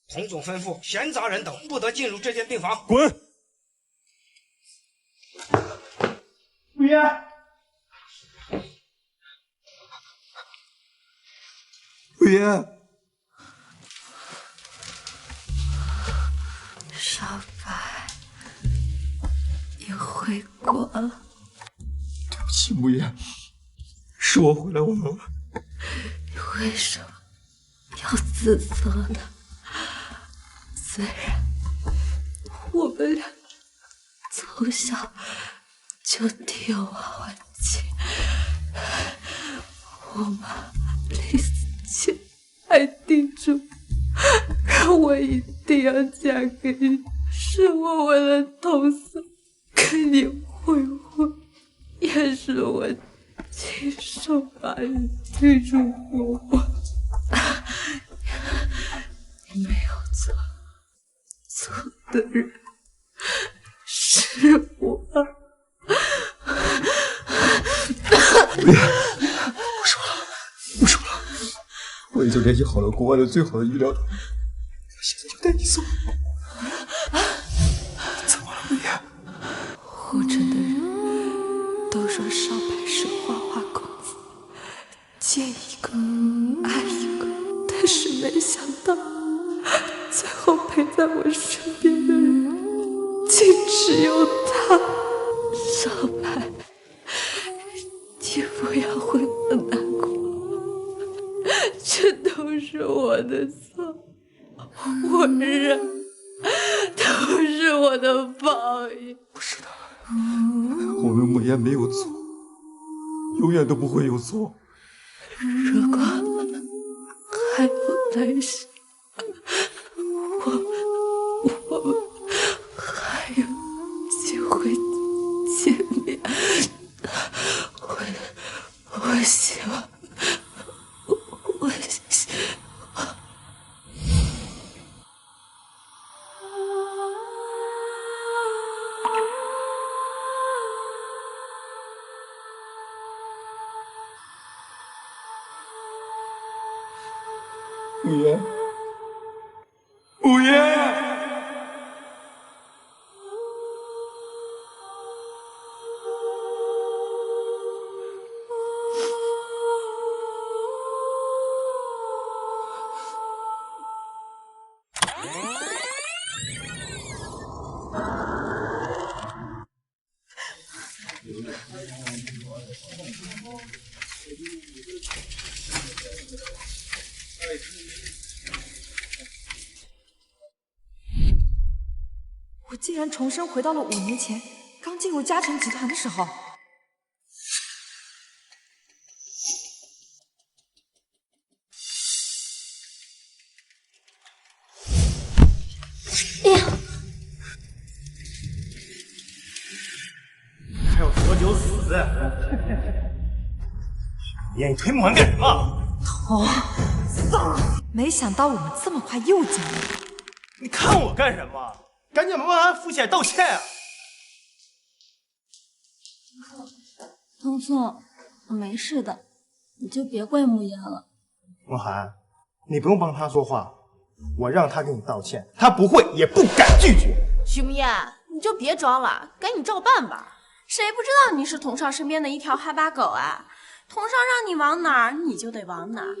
童总吩咐，闲杂人等不得进入这间病房。滚！五爷，五爷，少白，你回国了。对不起，母爷，是我回来晚了。你为什么要自责呢？虽然我们俩从小就挺娃娃亲，我妈临死前还叮嘱让我一定要嫁给你，是我为了童嫂跟你会婚，也是我亲手把你推出国外。你没有错，错的人是我。不说了，我已经联系好了国外的最好的医疗团队，现在就带你走。怎么了，母爷？护诊的人都说少白是花花公子，见一个爱一个，但是没想到最后陪在我身边的人竟只有他。少白，你不要为我难过，这都是我的错，我认，都是我的报应。不是的，我们母爷没有错，永远都不会有错。如果还有来世，我们还有机会见面。我希望，我希望。母爷，母爷。我竟然重生回到了5年前刚进入嘉诚集团的时候。哎呀！还要多久死？爷，你推门干什么？童嫂，没想到我们这么快又见面了。你看我干什么？赶紧帮安付钱道歉啊！童总，我没事的，你就别怪木言了。梦涵，你不用帮他说话，我让他给你道歉，他不会也不敢拒绝。徐木燕，你就别装了，赶紧照办吧。谁不知道你是童少身边的一条哈巴狗啊？童少让你往哪儿，你就得往哪儿。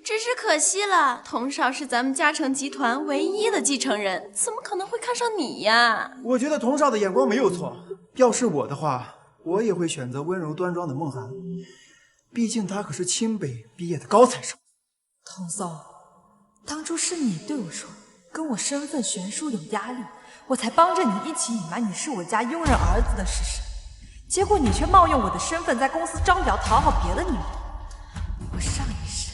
只是可惜了，童少是咱们嘉诚集团唯一的继承人，怎么可能会看上你呀？我觉得童少的眼光没有错，要是我的话，我也会选择温柔端庄的梦涵，毕竟她可是清北毕业的高材生。童嫂，当初是你对我说，跟我身份悬殊有压力，我才帮着你一起隐瞒你是我家佣人儿子的事实。结果你却冒用我的身份在公司招摇讨好别的女人，我上一世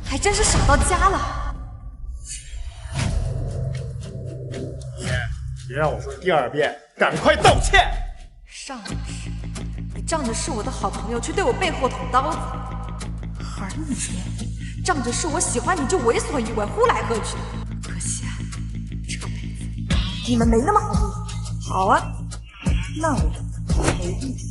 还真是傻到家了。别让我说第2遍，赶快道歉！上一世你仗着是我的好朋友，却对我背后捅刀子，而你仗着是我喜欢你就为所欲为，呼来喝去。可惜啊，这辈子你们没那么好过。好啊，那我没意思。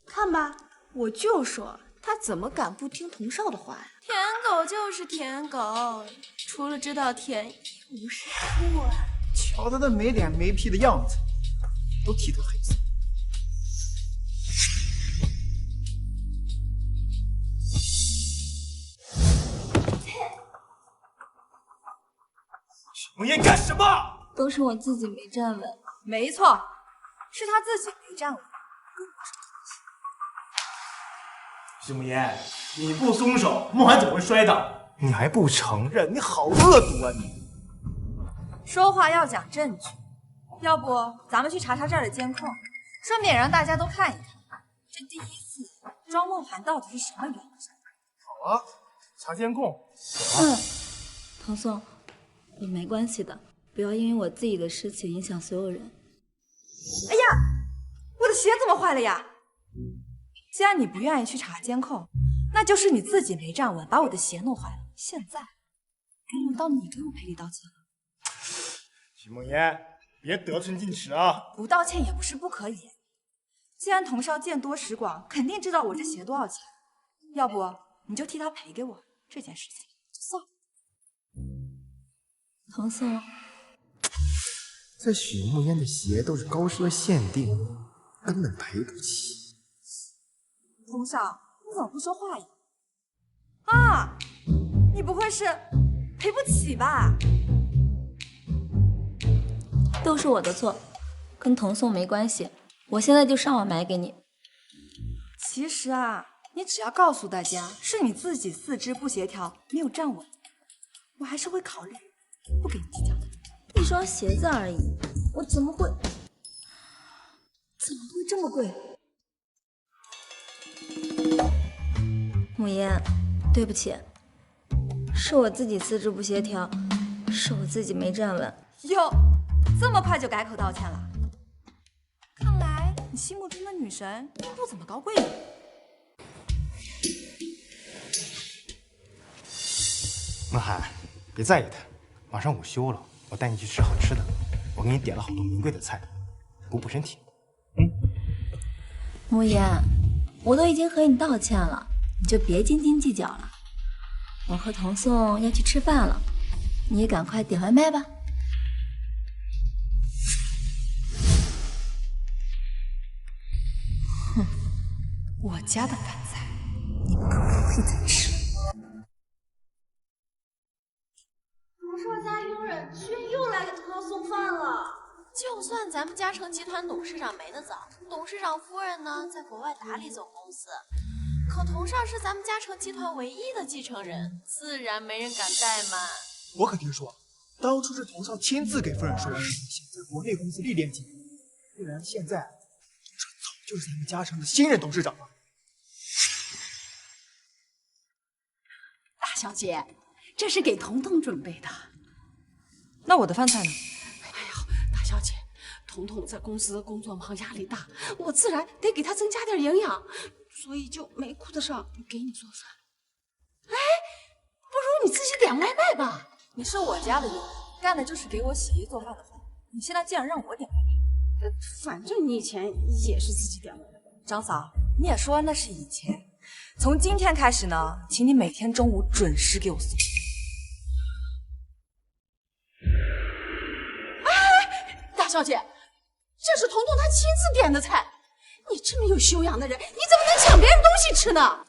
看吧，我就说他怎么敢不听童少的话呀？舔狗就是舔狗，除了知道舔一无是处啊！瞧他那没脸没屁的样子，都替他黑色。มึง也干什么？都是我自己没站稳。没错，是他自己没站稳。徐慕言，你不松手，梦涵怎么会摔倒？你还不承认？你好恶毒啊你！说话要讲证据，要不咱们去查查这儿的监控，顺便也让大家都看一看，这第一次庄梦涵到底是什么原因。好啊，查监控。唐宋，我没关系的，不要因为我自己的事情影响所有人。哎呀，我的鞋怎么坏了呀？既然你不愿意去查监控，那就是你自己没站稳，把我的鞋弄坏了。现在该轮到你给我赔礼道歉了。徐梦言，别得寸进尺啊！不道歉也不是不可以。既然童少见多识广，肯定知道我这鞋多少钱，要不你就替他赔给我，这件事情就算了。唐宋，这许慕烟的鞋都是高奢限定，根本赔不起。童少，你怎么不说话呀？啊，你不会是赔不起吧？都是我的错，跟童宋没关系。我现在就上网买给你。其实啊，你只要告诉大家是你自己四肢不协调，没有站稳，我还是会考虑不给你计较的。一双鞋子而已，我怎么会这么贵？慕言，对不起，是我自己四肢不协调，是我自己没站稳。哟，这么快就改口道歉了？看来你心目中的女神不怎么高贵呢。梦涵，别在意他，马上午休了，我带你去吃好吃的。我给你点了好多名贵的菜，补补身体。慕言，我都已经和你道歉了，你就别斤斤计较了。我和童宋要去吃饭了，你也赶快点外卖吧。哼，我家的饭菜，你们可不会再吃了。童少家佣人居然又来给童少送饭了。就算咱们嘉诚集团董事长没得早，董事长夫人呢在国外打理总公司，可童少是咱们嘉诚集团唯一的继承人，自然没人敢怠慢。我可听说，当初是童少亲自给夫人说的，想在国内公司历练几年，不然现在童少早就是咱们嘉诚的新任董事长了。大小姐，这是给彤彤准备的。那我的饭菜呢？大小姐，彤彤在公司工作忙，压力大，我自然得给她增加点营养，所以就没顾得上给你做饭。哎，不如你自己点外卖吧。你是我家的佣人，干的就是给我洗衣做饭的活。你现在竟然让我点外卖？反正你以前也是自己点外卖。张嫂，你也说那是以前，从今天开始呢，请你每天中午准时给我送。大小姐，这是彤彤她亲自点的菜，你这么有修养的人，你怎么能抢别人东西吃呢？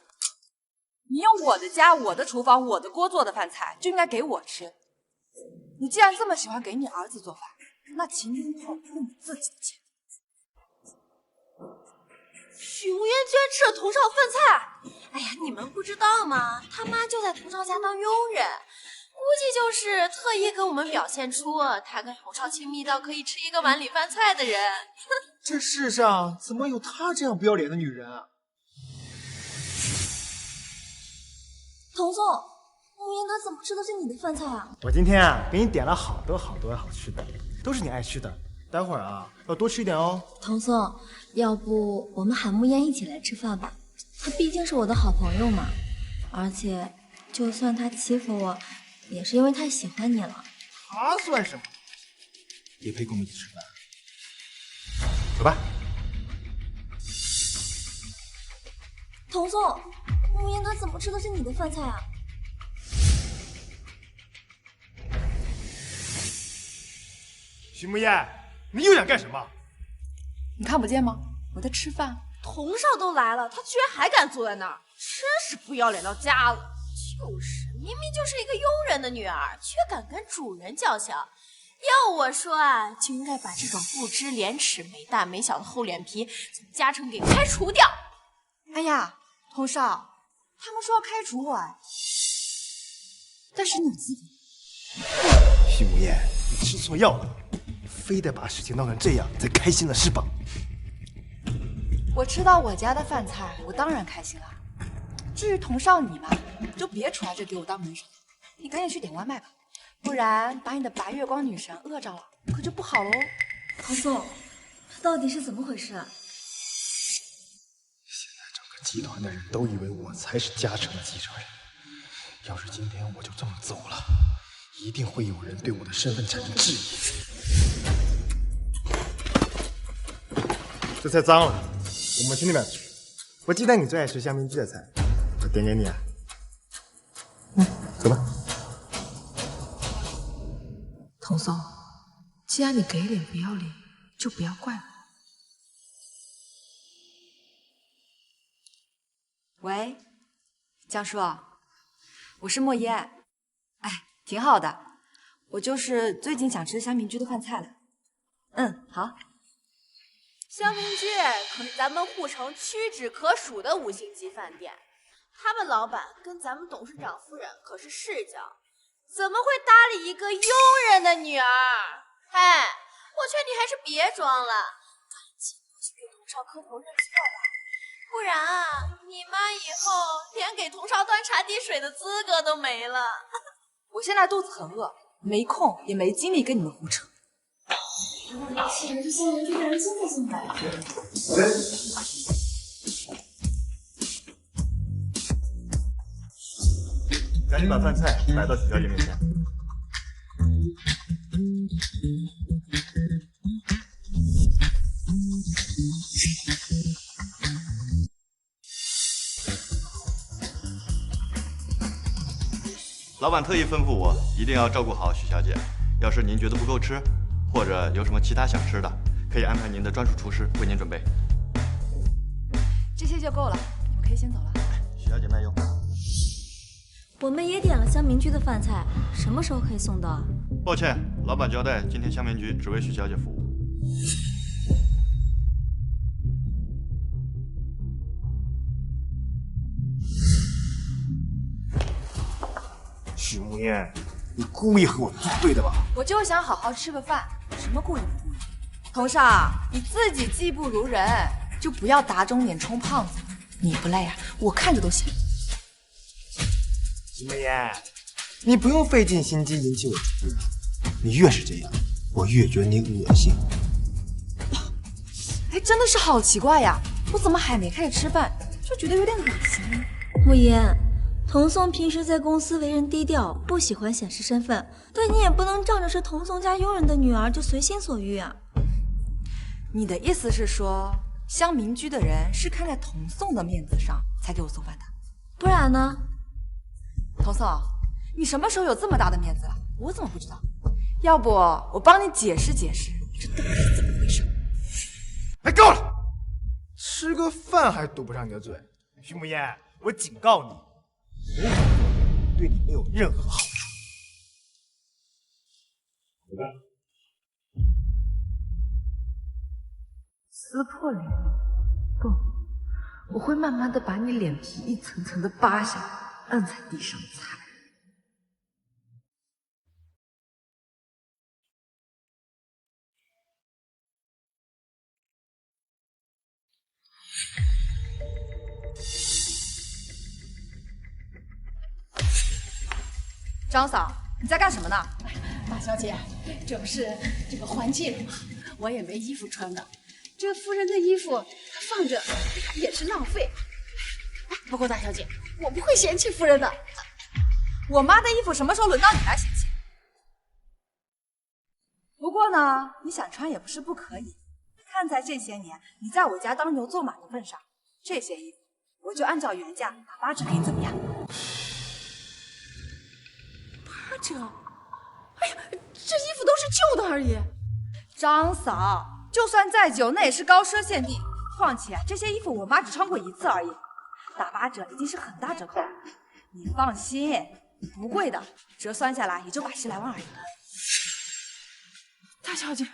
你用我的家、我的厨房、我的锅做的饭菜，就应该给我吃。你既然这么喜欢给你儿子做饭，那请你以后用你自己的钱。许无言居然吃了童少饭菜！哎呀，你们不知道吗？他妈就在童少家当佣人。估计就是特意跟我们表现出他跟童少亲密到可以吃一个碗里饭菜的人。这世上怎么有她这样不要脸的女人啊？童宋，慕言他怎么吃的是你的饭菜啊？我今天啊给你点了好多好多好吃的，都是你爱吃的。待会儿啊要多吃一点哦。童宋，要不我们喊慕言一起来吃饭吧？他毕竟是我的好朋友嘛，而且就算他欺负我，也是因为太喜欢你了。他算什么？也配跟我们一起吃饭？走吧。童宋，慕言他怎么吃的是你的饭菜啊？徐慕言，你又想干什么？你看不见吗？我在吃饭。童少都来了，他居然还敢坐在那儿，真是不要脸到家了。就是，明明就是一个佣人的女儿，却敢跟主人叫嚣。要我说啊，就应该把这种不知廉耻、没大没小的厚脸皮从家城给开除掉。哎呀，童少，他们说要开除我，但是你有资格。徐慕言，你吃错药了，非得把事情闹成这样才开心了是吧？我吃到我家的饭菜，我当然开心了。至于童少你嘛，就别出来这给我当门生，你赶紧去点外卖吧，不然把你的白月光女神饿着了，可就不好喽。童宋，这到底是怎么回事啊？现在整个集团的人都以为我才是家城的继承人，要是今天我就这么走了，一定会有人对我的身份产生质疑。这菜脏了，我们去那边吃。我记得你最爱吃香槟鸡的菜，我点给你。走吧。童宋，既然你给脸不要脸，就不要怪我。喂，江叔，我是莫言。哎，挺好的，我就是最近想吃香民居的饭菜了。嗯，好。香民居可是咱们护城屈指可数的5星级饭店，他们老板跟咱们董事长夫人可是世交，怎么会搭理一个佣人的女儿？哎，我劝你还是别装了，赶紧过去给童少磕头认错吧，不然啊，你妈以后连给童少端茶递水的资格都没了。我现在肚子很饿，没空也没精力跟你们胡扯。是不是香民居的人真的进来了？赶紧把饭菜摆到许小姐面前。老板特意吩咐我一定要照顾好许小姐，要是您觉得不够吃，或者有什么其他想吃的，可以安排您的专属厨师为您准备。这些就够了，你们可以先走了。许小姐慢用。我们也点了香民居的饭菜，什么时候可以送到啊？抱歉，老板交代今天香民居只为许小姐服务。许慕言，你故意和我作对的吧？我就想好好吃个饭，什么故意不故意？童少，你自己技不如人，就不要打肿脸充胖子。你不累啊？我看着都行。许慕言，你不用费尽心机引起我注意，你越是这样，我越觉得你恶心。哎，真的是好奇怪呀！我怎么还没开始吃饭，就觉得有点恶心？慕言，童宋平时在公司为人低调，不喜欢显示身份，但你也不能仗着是童宋家佣人的女儿就随心所欲啊。你的意思是说，香民居的人是看在童宋的面子上才给我送饭的？不然呢？童宋，你什么时候有这么大的面子了？我怎么不知道？要不我帮你解释解释，这到底是怎么回事？哎，够了！吃个饭还堵不上你的嘴。徐慕言，我警告你，我对你没有任何好处。走吧。撕破脸？不，我会慢慢的把你脸皮一层层的扒下来，按在地上踩。张嫂，你在干什么呢？大小姐，这不是这个换季了吗？我也没衣服穿的，这夫人的衣服放着也是浪费。不过大小姐，我不会嫌弃夫人的。我妈的衣服什么时候轮到你来嫌弃？不过呢，你想穿也不是不可以。看在这些年你在我家当牛做马的份上，这些衣服我就按照原价打8折给你，怎么样8折？哎呀，这衣服都是旧的而已。张嫂，就算再久，那也是高奢限定。况且这些衣服我妈只穿过1次而已，打8折已经是很大折扣了。你放心，不贵的，折算下来也就80来万而已。大小姐，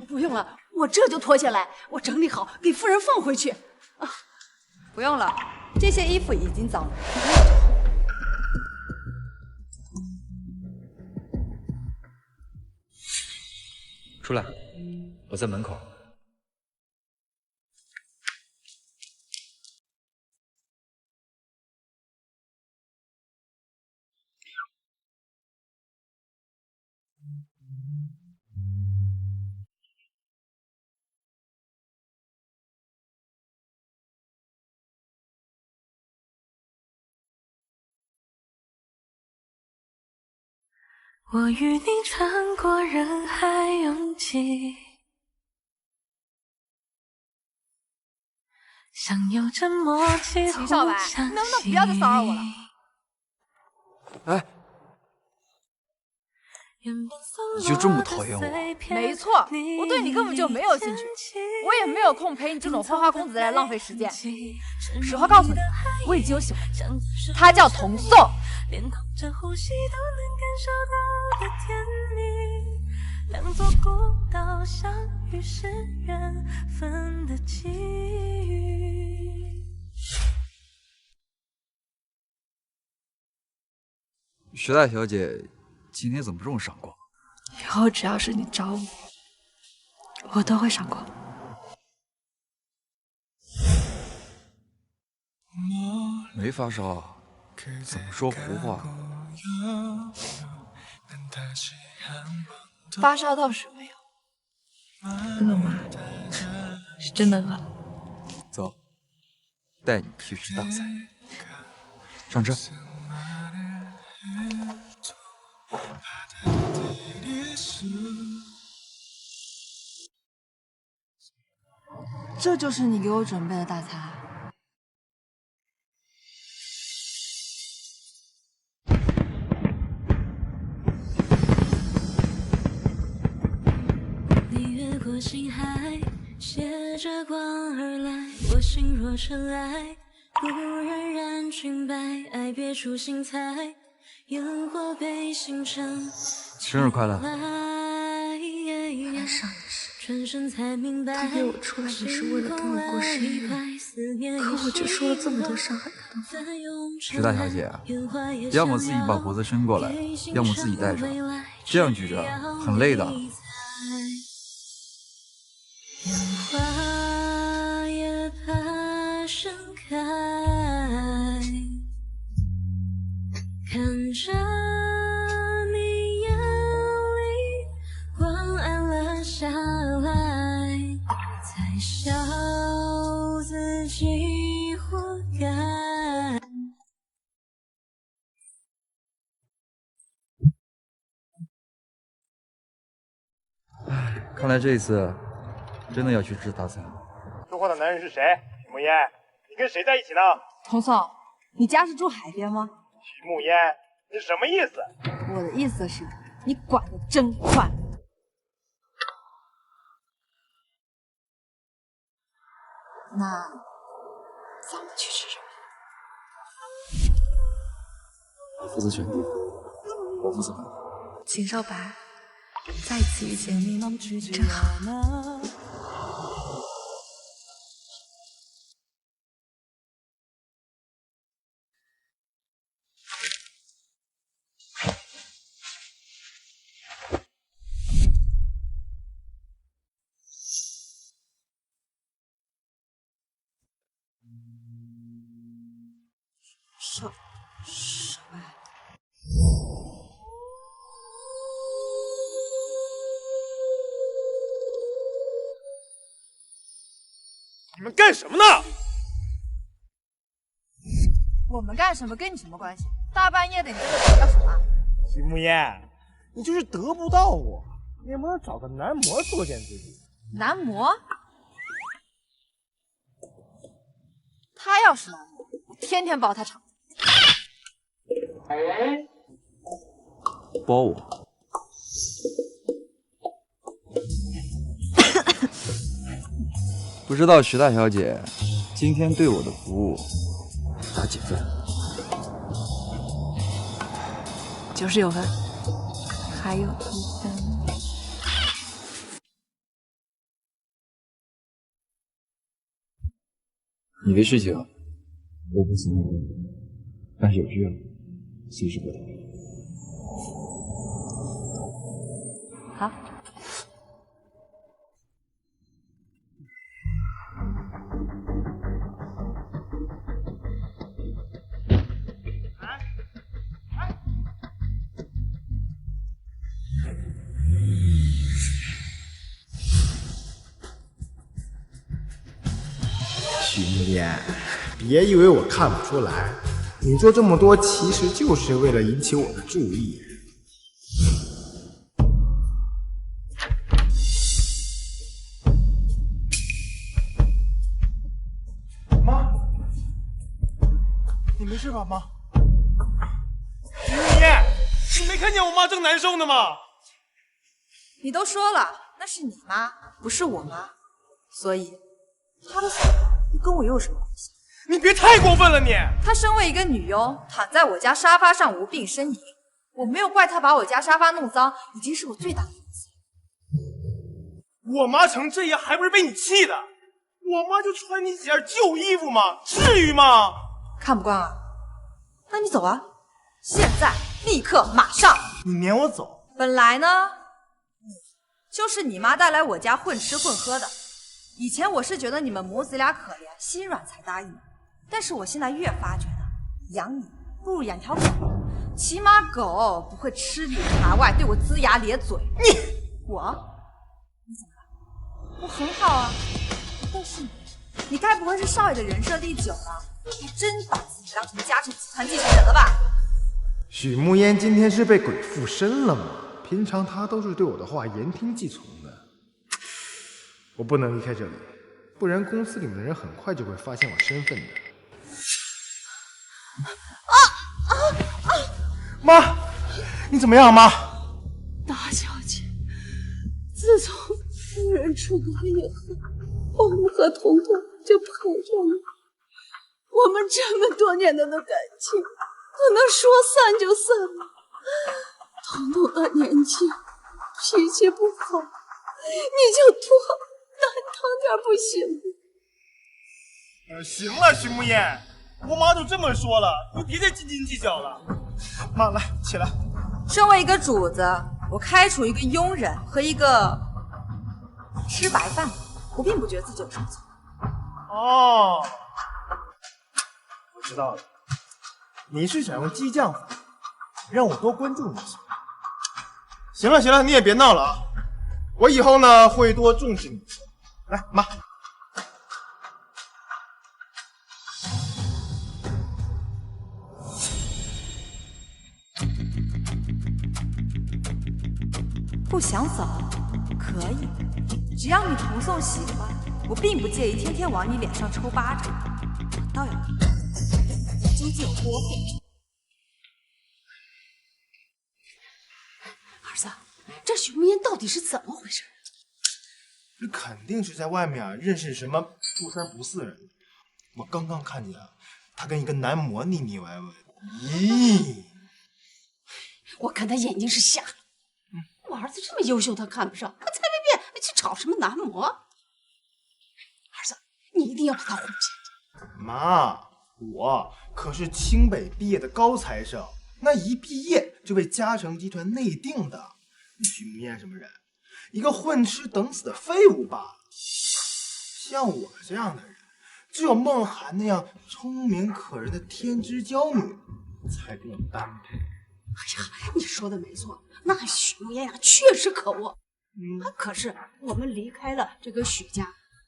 不用了，我这就脱下来，我整理好给夫人放回去。啊，不用了，这些衣服已经脏了。出来，我在门口。我与你穿过人海拥挤，像有着默契。秦少白，能不能不要再骚扰我了？哎，你就这么讨厌我？没错，我对你根本就没有兴趣，我也没有空陪你这种花花公子来浪费时间。实话告诉你，我已经有喜欢的，他叫童颂。连同着呼吸都能感受到的甜蜜，两座孤岛相遇是缘分的际遇。徐大小姐今天怎么这么闪光？以后只要是你找我，我都会闪光。没发烧。怎么说胡话？发烧倒是没有，饿吗？是真的饿了。走，带你去吃大菜。上车。这就是你给我准备的大菜。星海携着光而来，我心若尘埃，故人染裙摆，爱别出心裁，烟火被星辰。生日快乐！爱上的是他约我出来也是为了跟我过生日，可我却说了这么多伤害他的话。徐大小姐，要么自己把脖子伸过来，要么自己带着，这样举着很累的。烟花也怕盛开，看着你眼里光暗了下来，才笑自己活该。看来这一次真的要去吃大餐。说话的男人是谁？徐慕烟，你跟谁在一起呢？童颂，你家是住海边吗？徐慕烟，你什么意思？我的意思是，你管得真宽。那咱们去吃什么？你负责选地，我负责买。秦少白，再次遇见你，真好。少白，你们干什么呢？我们干什么跟你什么关系？大半夜的，你在这要什么？徐慕烟，你就是得不到我，你能不能找个男模作践自己？男模？他要是来我，我天天包他场。包我？不知道徐大小姐今天对我的服务打几分？99分，还有1分。你的事情我不行，但是有需要随时拨打。好。许慕言，别以为我看不出来，你做这么多其实就是为了引起我的注意。妈，你没事吧，妈？许慕言，你没看见我妈正难受呢吗？你都说了，那是你妈，不是我妈，所以她的死跟我又有什么关系？你别太过分了你！她身为一个女佣，躺在我家沙发上无病呻吟，我没有怪她把我家沙发弄脏，已经是我最大的错。我妈成这样还不是被你气的？我妈就穿你几件旧衣服吗？至于吗？看不惯啊？那你走啊！现在，立刻，马上！你撵我走？本来呢，就是你妈带来我家混吃混喝的。以前我是觉得你们母子俩可怜，心软才答应，但是我现在越发觉得，养你不如养条狗，起码狗不会吃里扒外，对我龇牙咧嘴。你怎么了？我很好啊，但是你该不会是少爷的人设立久了，还真把自己当成家政集团继承人了吧？许慕烟今天是被鬼附身了吗？平常他都是对我的话言听计从的。我不能离开这里，不然公司里面的人很快就会发现我身份的。妈，你怎么样，妈？大小姐，自从夫人出阁以后，我们和彤彤就陪着你。我们这么多年的感情，不能说散就散吗？彤彤的年纪，脾气不好，你就多担当点不行吗？行了，许慕烟，我妈都这么说了，你别再斤斤计较了。妈，来起来。身为一个主子，我开除一个佣人和一个吃白饭，我并不觉得自己有什么错。哦，我知道了，你是想用激将法让我多关注你。行了行了，你也别闹了啊！我以后呢会多重视你。来，妈。不想走可以，只要你童宋喜欢，我并不介意天天往你脸上抽巴掌。我倒要看你究竟有多废。儿子，这许慕烟到底是怎么回事？这肯定是在外面认识什么不三不四人。我刚刚看见他跟一个男模腻腻歪歪的。咦，我看他眼睛是瞎了。我儿子这么优秀，他看不上，可才没变去找什么男模。儿子，你一定要把他哄进去。妈，我可是清北毕业的高材生，那一毕业就被嘉诚集团内定的。许慕烟什么人？一个混吃等死的废物罢了。像我这样的人，只有梦涵那样聪明可人的天之娇女才跟我般配。哎呀，你说的没错，那许慕烟呀确实可恶。可是我们离开了这个许家，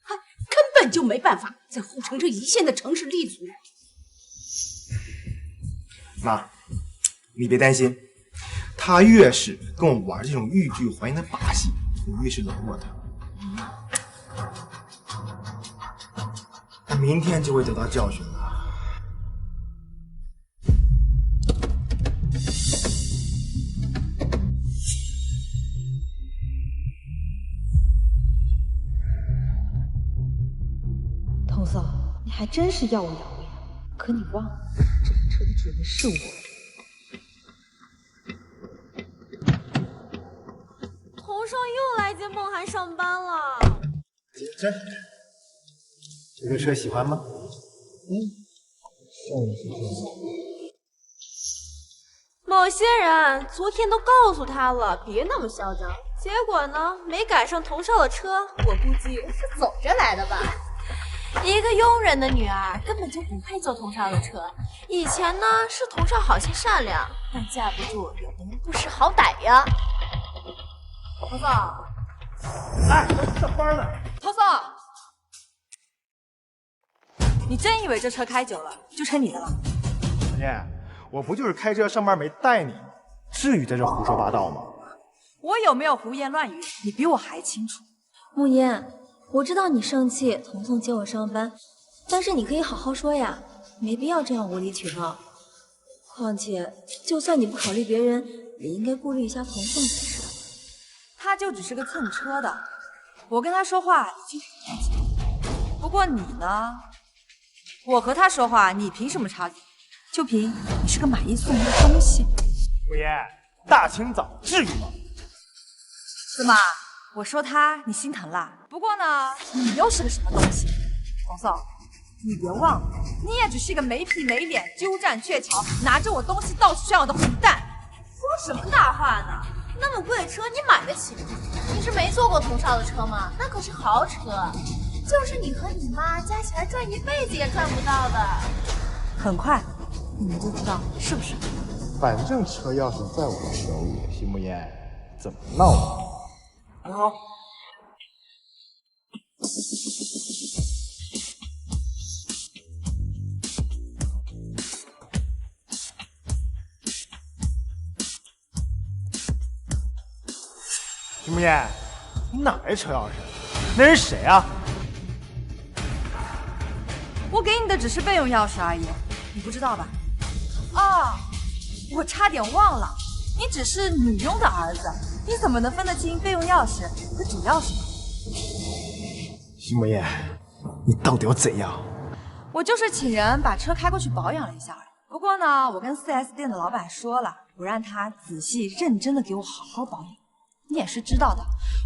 根本就没办法在护城这一线的城市立足。妈，你别担心，他越是跟我玩这种欲拒还迎的把戏，我越是冷落他。明天就会得到教训的。童嫂，你还真是耀武扬威，可你忘了，这个车的主人是我。童少又来接梦涵上班了。这个车喜欢吗？某些人昨天都告诉他了，别那么嚣张，结果呢，没赶上童少的车，我估计是走着来的吧。一个佣人的女儿根本就不配坐童少的车。以前呢，是童少好心善良，但架不住有的人不识好歹呀。童嫂，哎，我上班呢。童嫂，你真以为这车开久了就成你的了？小燕，我不就是开车上班没带你吗？至于在这胡说八道吗？我有没有胡言乱语，你比我还清楚。慕言，我知道你生气，彤彤接我上班，但是你可以好好说呀，没必要这样无理取闹。况且，就算你不考虑别人，也应该顾虑一下彤彤才是。他就只是个蹭车的，我跟他说话已经很严谨。不过你呢？我和他说话，你凭什么插嘴？就凭你是个买一送一的东西。慕言，大清早至于吗？怎么？我说他，你心疼啦？不过呢，你又是个什么东西？王嫂，你别忘了，你也只是一个没皮没脸、鸠占鹊桥、拿着我东西到处炫耀的混蛋。说什么大话呢？那么贵的车你买得起吗？你是没坐过童少的车吗？那可是豪车，就是你和你妈加起来赚一辈子也赚不到的。很快，你们就知道是不是？反正车钥匙在我手里，徐慕言，怎么闹呢？你好。徐慕言，你哪来车钥匙？那是谁啊？我给你的只是备用钥匙而已，你不知道吧？哦，我差点忘了，你只是女佣的儿子，你怎么能分得清备用钥匙和主钥匙呢？徐慕言，你到底要怎样？我就是请人把车开过去保养了一下而已。不过呢，我跟 4S 店的老板说了，我让他仔细认真的给我好好保养。你也是知道的，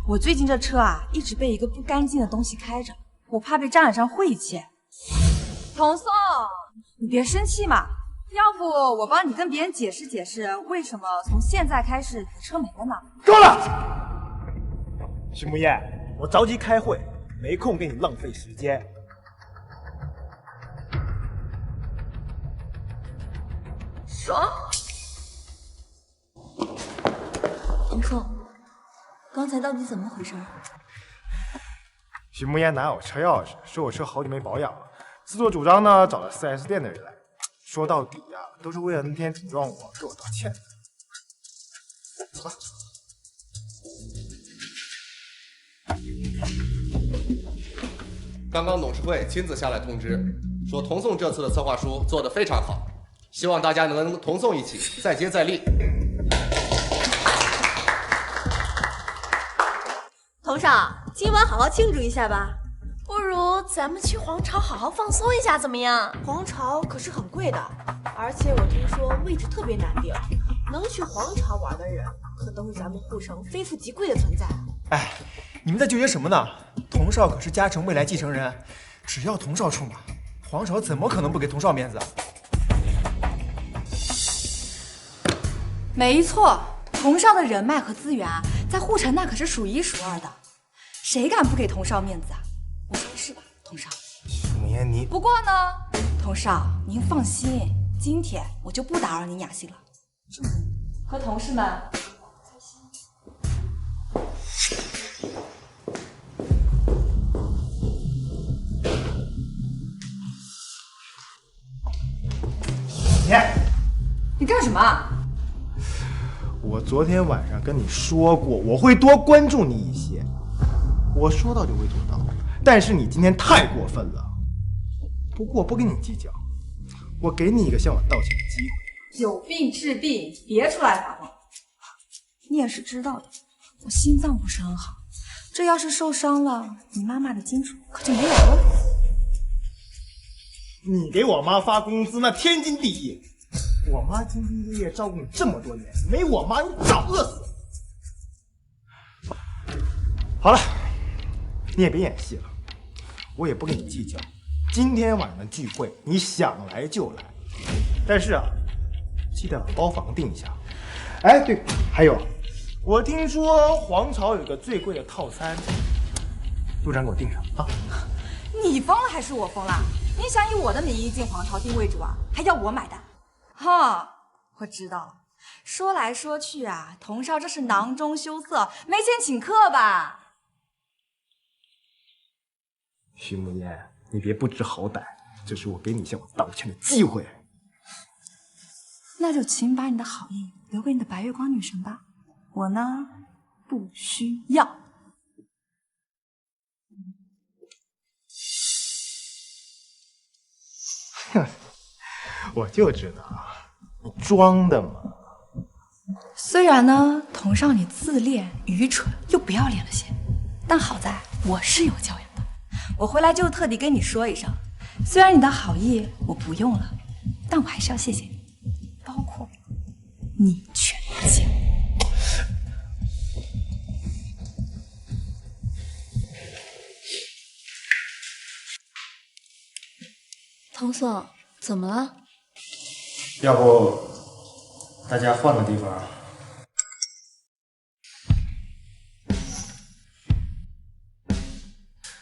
我最近这车啊，一直被一个不干净的东西开着，我怕被沾染上晦气。童颂，你别生气嘛，要不我帮你跟别人解释解释，为什么从现在开始你的车没了呢？够了！徐慕言，我着急开会，没空给你浪费时间。爽！童颂，刚才到底怎么回事？徐慕言拿我车钥匙，说我车好久没保养了，自作主张呢找了 4S 店的人来。说到底呀，都是为了那天顶撞我，给我道歉。走吧。刚刚董事会亲自下来通知，说童颂这次的策划书做得非常好，希望大家能跟童颂一起再接再厉。童少，今晚好好庆祝一下吧。不如咱们去皇朝好好放松一下，怎么样？皇朝可是很贵的，而且我听说位置特别难定，能去皇朝玩的人，可都是咱们护城非富即贵的存在。哎，你们在纠结什么呢？童少可是嘉诚未来继承人，只要童少出马，皇朝怎么可能不给童少面子？没错，童少的人脉和资源啊，在护城那可是数一数二的，谁敢不给童少面子啊？我说是吧，童少？慕言，你不过呢，童少您放心，今天我就不打扰您雅兴了。祝你和同事们开心。你干什么？我昨天晚上跟你说过，我会多关注你一些。我说到就会做到，但是你今天太过分了。不过我不跟你计较，我给你一个向我道歉的机会。有病治病，别出来撒谎。你也是知道的，我心脏不是很好，这要是受伤了，你妈妈的金主可就没有了。你给我妈发工资那天经地义，我妈兢兢业业照顾你这么多年，没我妈你早饿死。好了，你也别演戏了，我也不跟你计较。今天晚上的聚会，你想来就来，但是啊，记得把包房定一下。哎，对，还有，我听说皇朝有个最贵的套餐，陆长给我订上啊！你疯了还是我疯了？你想以我的名义进皇朝定位主啊，还要我买单？哈，我知道了。说来说去啊，童少这是囊中羞涩，没钱请客吧？徐慕烟，你别不知好歹，这是我给你向我道歉的机会。那就请把你的好意留给你的白月光女神吧，我呢不需要。哼，我就知道，你装的嘛。虽然呢，童少你自恋、愚蠢又不要脸了些，但好在我是有教养的。我回来就特地跟你说一声，虽然你的好意我不用了，但我还是要谢谢你，包括你全家。童总，怎么了？要不大家换个地方？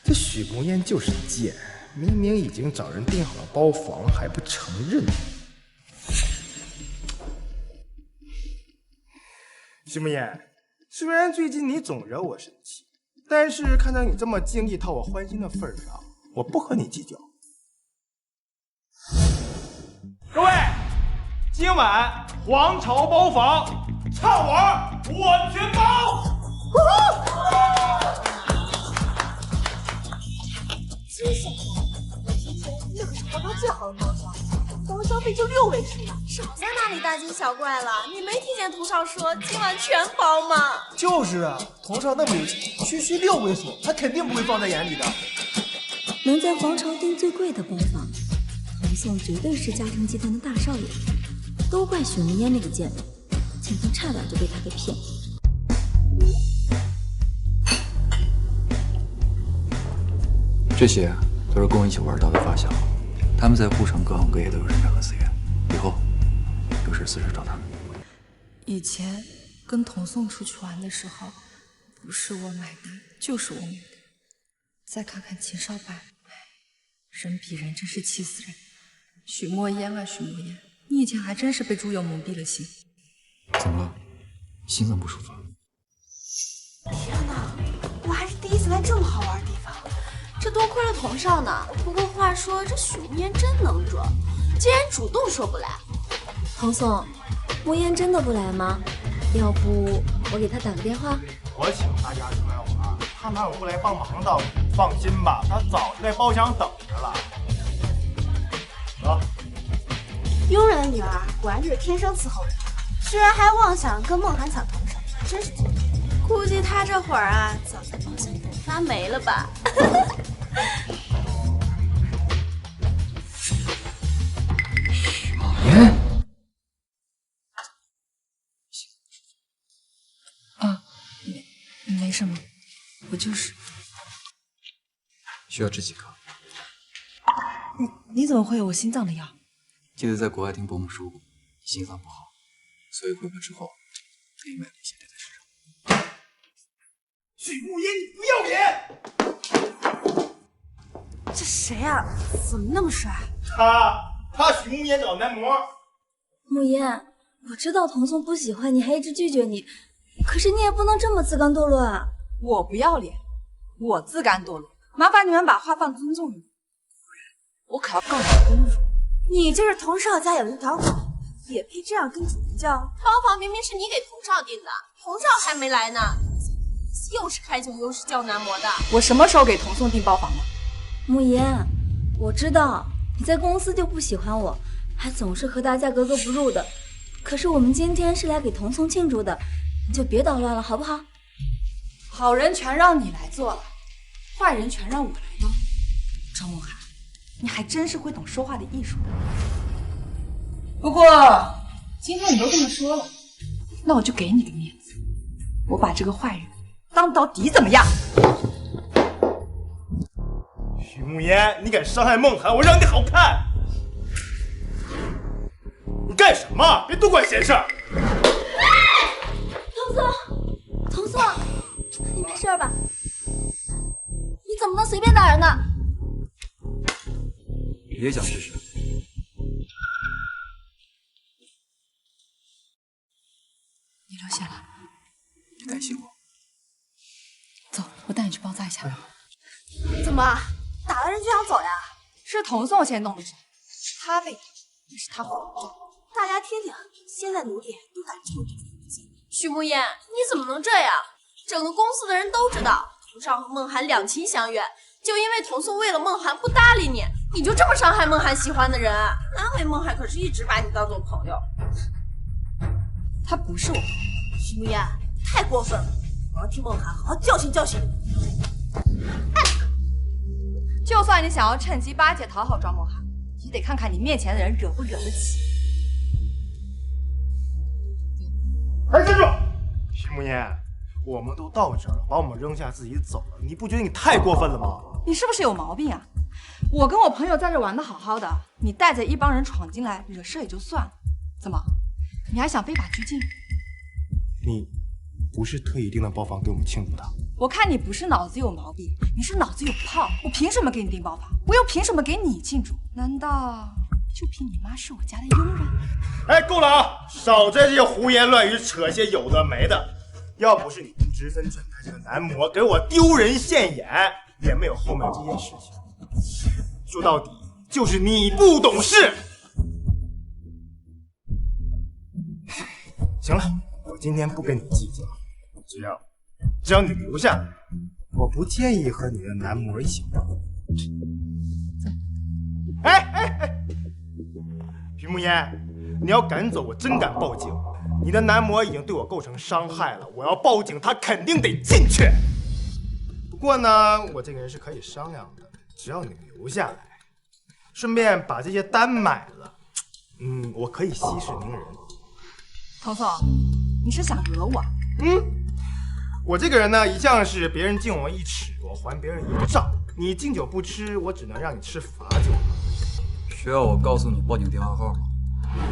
这许慕烟就是贱，明明已经找人订好了包房，还不承认。许慕烟，虽然最近你总惹我生气，但是看在你这么尽力讨我欢心的份上，我不和你计较。各位，今晚皇朝包房，畅玩我全包。真想我之前那可是皇朝最好的包厢，包厢费就6位数呢。少在那里大惊小怪了，你没听见童少说今晚全包吗？就是啊，童少那么有钱，区区6位数，他肯定不会放在眼里的。能在皇朝订最贵的包房，童宋绝对是嘉诚集团的大少爷，都怪许慕烟那个贱人，今天差点就被他给骗。这些都是跟我一起玩到的发小，他们在护城各行各业都有人脉和资源，以后有事随时找他们。以前跟童宋出去玩的时候，不是我买单就是我买单。再看看秦少白，人比人真是气死人。许墨烟啊许墨烟，你以前还真是被猪油蒙蔽了心。怎么了？心脏不舒服？天哪，我还是第一次来这么好玩的地方，这多亏了童少呢。不过话说，这许慕烟真能装，竟然主动说不来。童宋，慕烟真的不来吗？要不我给他打个电话。我请大家出来玩，他哪有不来帮忙的道理？放心吧，他早就在包厢等着了。走。庸人的女儿果然就是天生伺候人，居然还妄想跟孟涵抢童少，真是贱。估计他这会儿啊，早在包厢等发霉了吧。许茂烟。啊，没什么，我就是需要吃几颗？你怎么会有我心脏的药？记得在国外听伯母说过，心脏不好，所以回国之后特意买了一些带在身上。许慕烟，你不要脸！这谁啊？怎么那么帅？他许慕烟找男模。慕烟，我知道童宋不喜欢你，还一直拒绝你，可是你也不能这么自甘堕落啊！我不要脸，我自甘堕落，麻烦你们把话放尊重一点。我可要告你侮辱！你这是童少家有一条狗，也配这样跟主人叫？包房明明是你给童少订的，童少还没来呢，又是开酒又是叫男模的。我什么时候给童宋订包房了？慕烟，我知道你在公司就不喜欢我，还总是和大家格格不入的。可是我们今天是来给童宋庆祝的，你就别捣乱了，好不好？好人全让你来做了，坏人全让我来当。张梦涵，你还真是会懂说话的艺术。不过今天你都这么说了，那我就给你个面子，我把这个坏人当到底怎么样？许慕言，你敢伤害梦涵，我让你好看！你干什么？别多管闲事儿！童宋，你没事吧？你怎么能随便打人呢？你也想试试？你留下来，你担心我？走，我带你去包扎一下。怎么打了人就想走呀？是童宋先动的手，他被打，那是他慌张。大家听听，现在奴隶都敢这么对自己。许慕言，你怎么能这样？整个公司的人都知道，童少和梦涵两情相悦，就因为童宋为了梦涵不搭理你，你就这么伤害梦涵喜欢的人？那回梦涵可是一直把你当做朋友。他不是我朋友。许慕言，太过分了！我要替梦涵好好教训教训你。就算你想要趁机巴结讨好庄梦涵，也得看看你面前的人惹不惹得起。哎，站住！许慕言，我们都到这儿了，把我们扔下自己走了，你不觉得你太过分了吗？你是不是有毛病啊？我跟我朋友在这玩的好好的，你带着一帮人闯进来惹事也就算了，怎么，你还想非法拘禁？你不是特意订的包房给我们庆祝的？我看你不是脑子有毛病，你是脑子有泡。我凭什么给你订包房？我又凭什么给你庆祝？难道就凭你妈是我家的佣人？哎，够了啊！少在这些胡言乱语，扯些有的没的。要不是你不知分寸，他这个男模给我丢人现眼，也没有后面这件事情。说到底，就是你不懂事。行了，我今天不跟你计较，只要你留下来，我不介意和你的男模一起玩。哎，徐慕言，你要敢走，我真敢报警。你的男模已经对我构成伤害了，我要报警，他肯定得进去。不过呢，我这个人是可以商量的，只要你留下来，顺便把这些单买了，我可以息事宁人。童宋，你是想惹我？我这个人呢，一向是别人敬我一尺，我还别人一丈。你敬酒不吃，我只能让你吃罚酒。需要我告诉你报警电话号吗？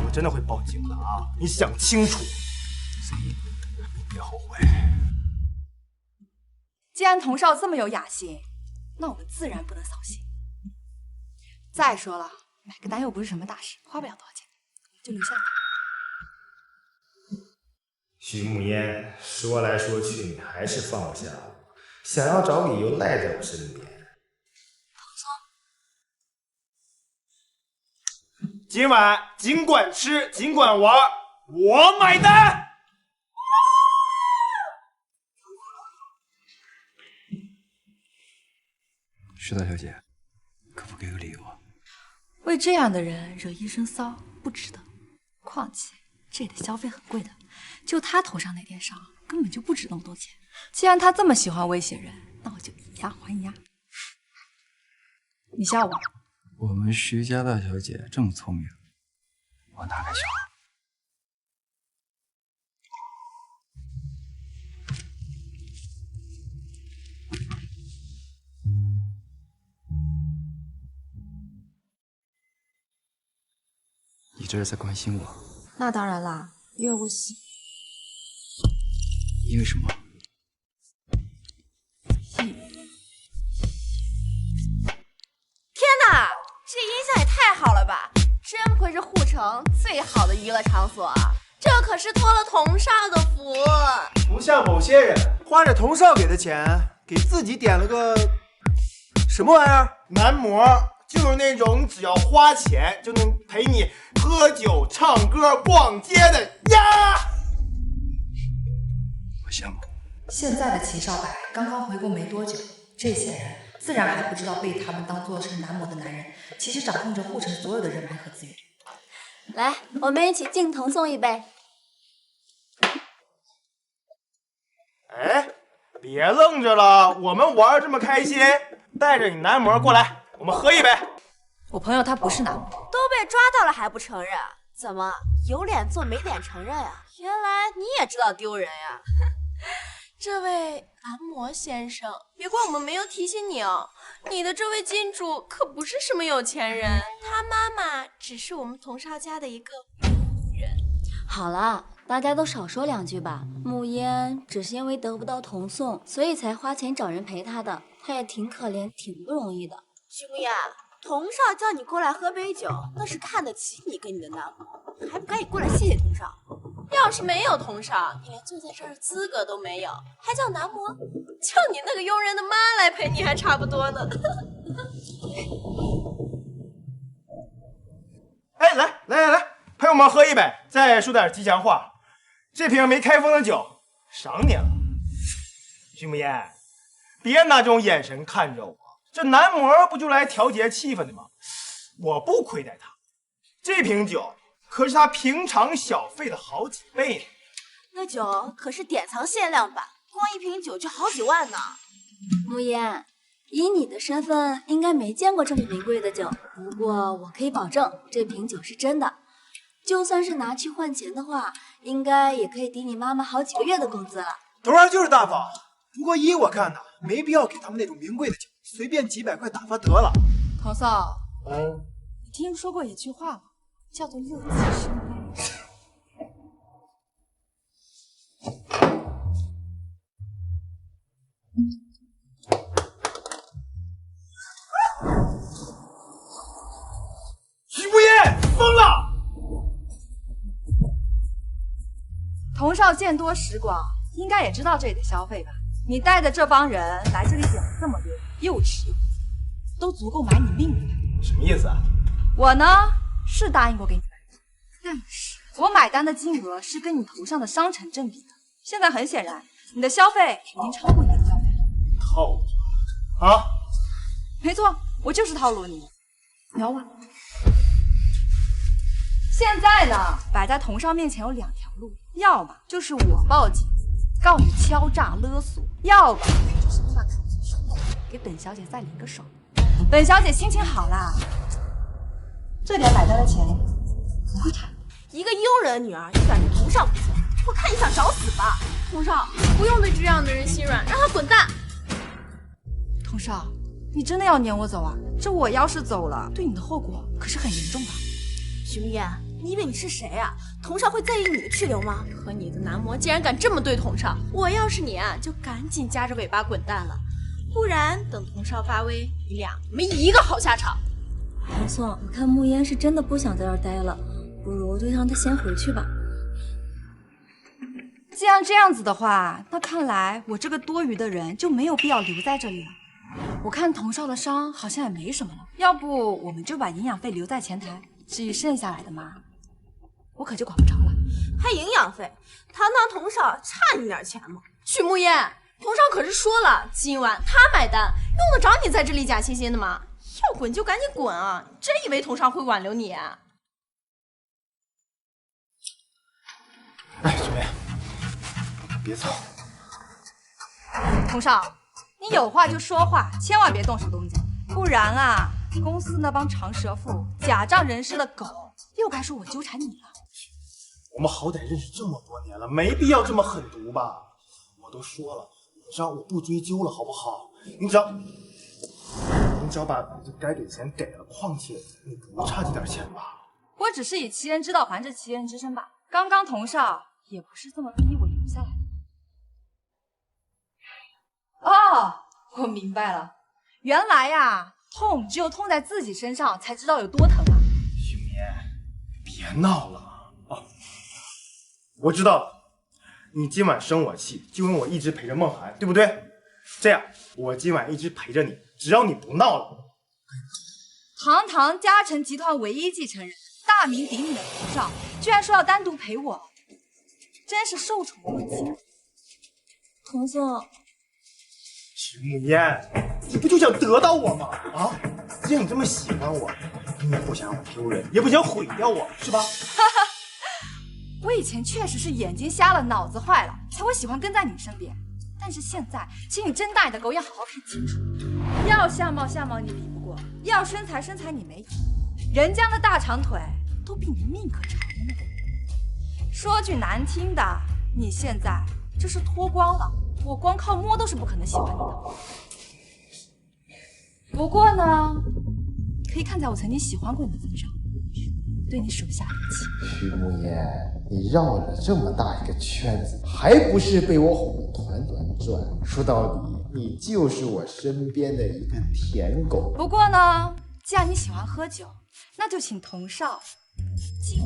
我真的会报警的啊！你想清楚。你别后悔。既然童少这么有雅兴，那我们自然不能扫兴。再说了，买个单又不是什么大事，花不了多少钱，就留下来。徐慕烟，说来说去，你还是放不下我，想要找理由赖在我身边。今晚尽管吃，尽管玩，我买单。石大小姐，可不给个理由啊？为这样的人惹一身骚不值得，况且这里的消费很贵的，就他头上那点伤根本就不值那么多钱。既然他这么喜欢威胁人，那我就以牙还牙。你笑我？我们徐家大小姐这么聪明，我哪敢笑？你这是在关心我？那当然啦，因为我喜。因为什么？天哪，这音响也太好了吧！真不愧是护城最好的娱乐场所，这可是托了童少的福。不像某些人花着童少给的钱，给自己点了个什么玩意儿？男模，就是那种只要花钱就能陪你喝酒、唱歌、逛街的呀。我羡慕。现在的齐少白刚刚回国没多久，这些人自然还不知道被他们当做是男模的男人，其实掌控着护城所有的人脉和资源。来，我们一起敬童颂一杯。哎，别愣着了，我们玩这么开心，带着你男模过来，我们喝一杯。我朋友他不是男模，都被抓到了还不承认？怎么有脸做没脸承认啊？原来你也知道丢人呀！这位男模先生，别怪我们没有提醒你哦。你的这位金主可不是什么有钱人，他妈妈只是我们童少家的一个女人。好了，大家都少说两句吧。慕嫣只是因为得不到童颂，所以才花钱找人陪她的，她也挺可怜，挺不容易的。徐慕嫣，童少叫你过来喝杯酒，那是看得起你跟你的男模，还不赶紧过来谢谢童少？要是没有童少，你连坐在这儿的资格都没有，还叫男模？叫你那个佣人的妈来陪你还差不多呢。哎，来，陪我们喝一杯，再说点吉祥话。这瓶没开封的酒，赏你了。徐慕嫣，别拿这种眼神看着我，这男模不就来调节气氛的吗？我不亏待他，这瓶酒可是他平常小费的好几倍呢。那酒可是典藏限量版，光一瓶酒就好几万呢。慕嫣，以你的身份，应该没见过这么名贵的酒。不过我可以保证，这瓶酒是真的。就算是拿去换钱的话，应该也可以抵你妈妈好几个月的工资了。童少就是大方，不过依我看呢，没必要给他们那种名贵的酒，随便几百块打发得了。童颂，你听说过一句话吗？叫做乐极生悲。徐慕嫣疯了！童少见多识广，应该也知道这里的消费吧？你带着这帮人来这里点了这么多，又吃又喝，都足够买你命的。什么意思啊？我呢是答应过给你买单，但是我买单的金额是跟你头上的商城正比的。现在很显然，你的消费已经超过你的消费了。套路啊？没错，我就是套路你。聊吧。现在呢，摆在童少面前有两条路，要么就是我报警告你敲诈勒索，要么就是你把口子收了，给本小姐再领个手。本小姐心情好啦，这点买单的钱不会差。一个佣人女儿就敢对童少不错，我看你想找死吧！童少，不用对这样的人心软，让他滚蛋！童少，你真的要撵我走啊？这我要是走了，对你的后果可是很严重的。徐慕嫣，你以为你是谁啊？童少会在意你的去留吗？和你的男模竟然敢这么对童少，我要是你啊，就赶紧夹着尾巴滚蛋了，不然等童少发威，你俩没一个好下场。童颂，我看慕嫣是真的不想在这儿待了，不如就让她先回去吧。既然这样子的话，那看来我这个多余的人就没有必要留在这里了。我看童少的伤好像也没什么了，要不我们就把营养费留在前台，至于剩下来的嘛，我可就管不着了。还营养费？堂堂童少差你点钱吗？许慕嫣，童少可是说了，今晚他买单，用得着你在这里假惺惺的吗？要滚就赶紧滚啊！你真以为童少会挽留你啊？哎，徐梅，别走。童少，你有话就说话，千万别动手动脚，不然啊，公司那帮长舌妇、假仗人势的狗又该说我纠缠你了。我们好歹认识这么多年了，没必要这么狠毒吧？我都说了，你知道我不追究了，好不好？你只要把这该给钱给了，况且你不差这点钱吧？我只是以其人之道还治其人之身吧。刚刚童少也不是这么逼我留下来的。哦，我明白了，原来呀，痛只有痛在自己身上才知道有多疼啊。徐眠，别闹了啊！我知道了，你今晚生我气，就因为我一直陪着梦涵，对不对？这样，我今晚一直陪着你，只要你不闹了。堂堂嘉诚集团唯一继承人，大名鼎鼎的童少，居然说要单独陪我，真是受宠若惊。童颂，徐慕嫣，你不就想得到我吗？啊，既然你这么喜欢我，你也不想让我丢人，也不想毁掉我，是吧？我以前确实是眼睛瞎了，脑子坏了，才会喜欢跟在你身边。但是现在，请你睁大你的狗眼，好好看清楚。要相貌你比不过，要身材你没有，人家的大长腿都比你命可长呢。说句难听的，你现在这是脱光了，我光靠摸都是不可能喜欢你的。不过呢，可以看在我曾经喜欢过你的份上，对你手下留情。徐慕言，你绕了这么大一个圈子，还不是被我哄得团团转？说到底，你就是我身边的一个舔狗。不过呢，既然你喜欢喝酒，那就请童少、静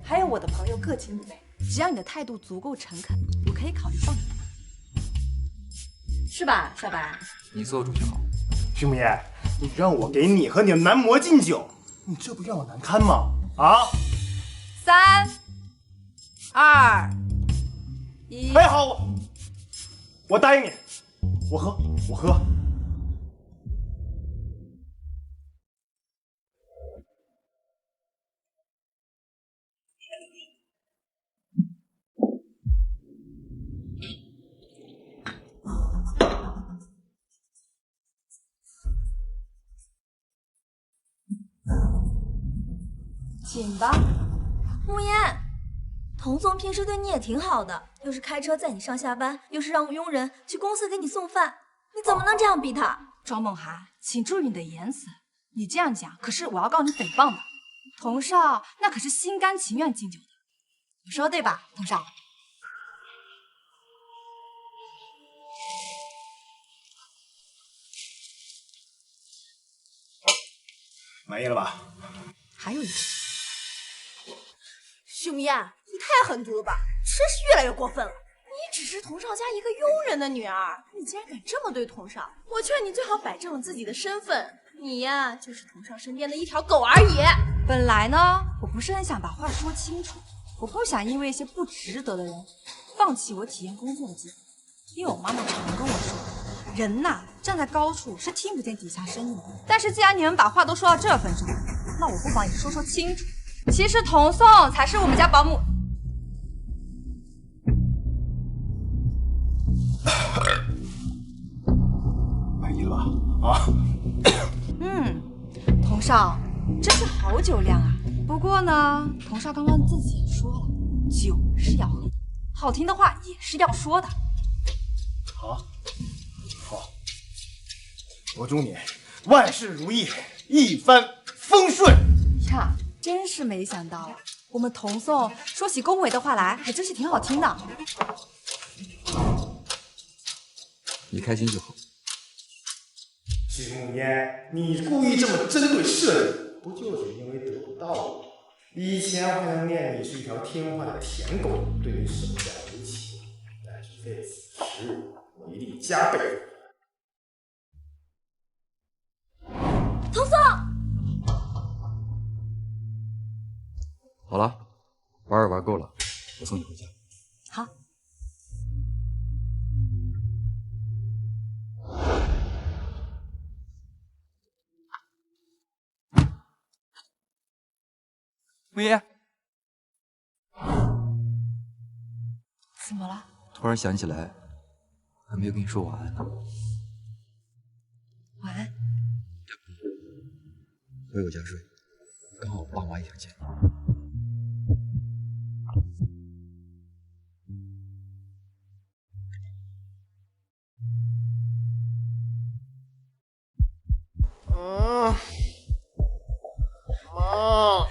还有我的朋友各敬一杯。只要你的态度足够诚恳，我可以考虑放你。是吧，小白？你做主就好。徐慕言，你让我给你和你的男模敬酒，你这不让我难堪吗？啊！3、2、1。哎，好，我答应你，我喝。请吧。慕言，童总平时对你也挺好的，又是开车载你上下班，又是让佣人去公司给你送饭，你怎么能这样逼他？庄梦涵，请注意你的言辞，你这样讲可是我要告你诽谤的。童少那可是心甘情愿敬酒的，我说对吧，童少？满意了吧？还有一个。徐慕言，你太狠毒了吧，真是越来越过分了。你只是童少家一个佣人的女儿，你竟然敢这么对童少，我劝你最好摆正了自己的身份。你呀，就是童少身边的一条狗而已。本来呢，我不是很想把话说清楚，我不想因为一些不值得的人放弃我体验工作的机会。因为我妈妈常跟我说，人呐，站在高处是听不见底下声音的。但是既然你们把话都说到这份上，那我不妨也说清楚。其实童颂才是我们家保姆。满意了吧？啊？童少真是好酒量啊！不过呢，童少刚刚自己也说了，酒是要喝的，好听的话也是要说的。好，我祝你万事如意，一帆风顺呀！真是没想到，我们童颂说起恭维的话来，还真是挺好听的。你开心就好。徐慕言，你故意这么针对社里，不就是因为得不到我？以前我还能念你是一条听话的舔狗，对你手下留情，但是这次时日，我一定加倍。童颂，好了，玩也玩够了，我送你回家。好。慕言，怎么了？突然想起来，还没有跟你说晚安呢。晚安。回我家睡，刚好我爸妈也想见你。妈，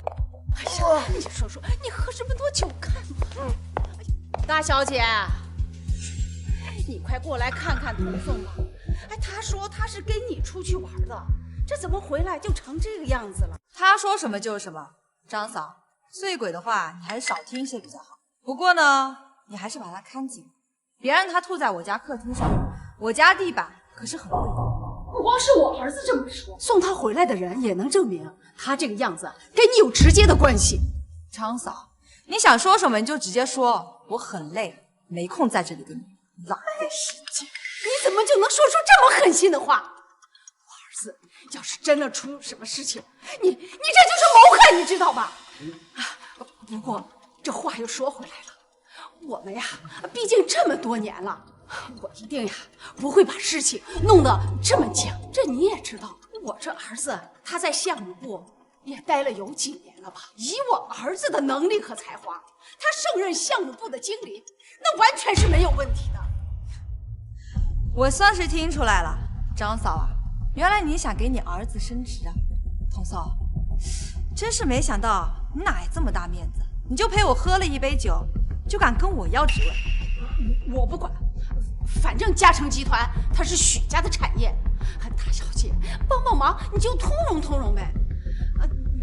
哎呀，你说说，你喝这么多酒干嘛？大小姐，你快过来看看童颂吧。哎，他说他是跟你出去玩的，这怎么回来就成这个样子了？他说什么就是什么。张嫂，醉鬼的话你还是少听一些比较好。不过呢，你还是把他看紧，别让他吐在我家客厅上。我家地板可是很贵的。不光是我儿子这么说，送他回来的人也能证明他这个样子跟你有直接的关系。张嫂，你想说什么你就直接说，我很累，没空在这里跟你浪费时间。你怎么就能说出这么狠心的话？子要是真的出什么事情，你这就是谋害，你知道吧？不过这话又说回来了，我们呀，毕竟这么多年了，我一定呀不会把事情弄得这么僵。这你也知道，我这儿子他在项目部也待了有几年了吧？以我儿子的能力和才华，他胜任项目部的经理，那完全是没有问题的。我算是听出来了，张嫂啊，原来你想给你儿子升职啊。童嫂，真是没想到你哪来这么大面子，你就陪我喝了一杯酒，就敢跟我要职位？我不管，反正嘉诚集团它是许家的产业，大小姐帮帮忙你就通融通融呗，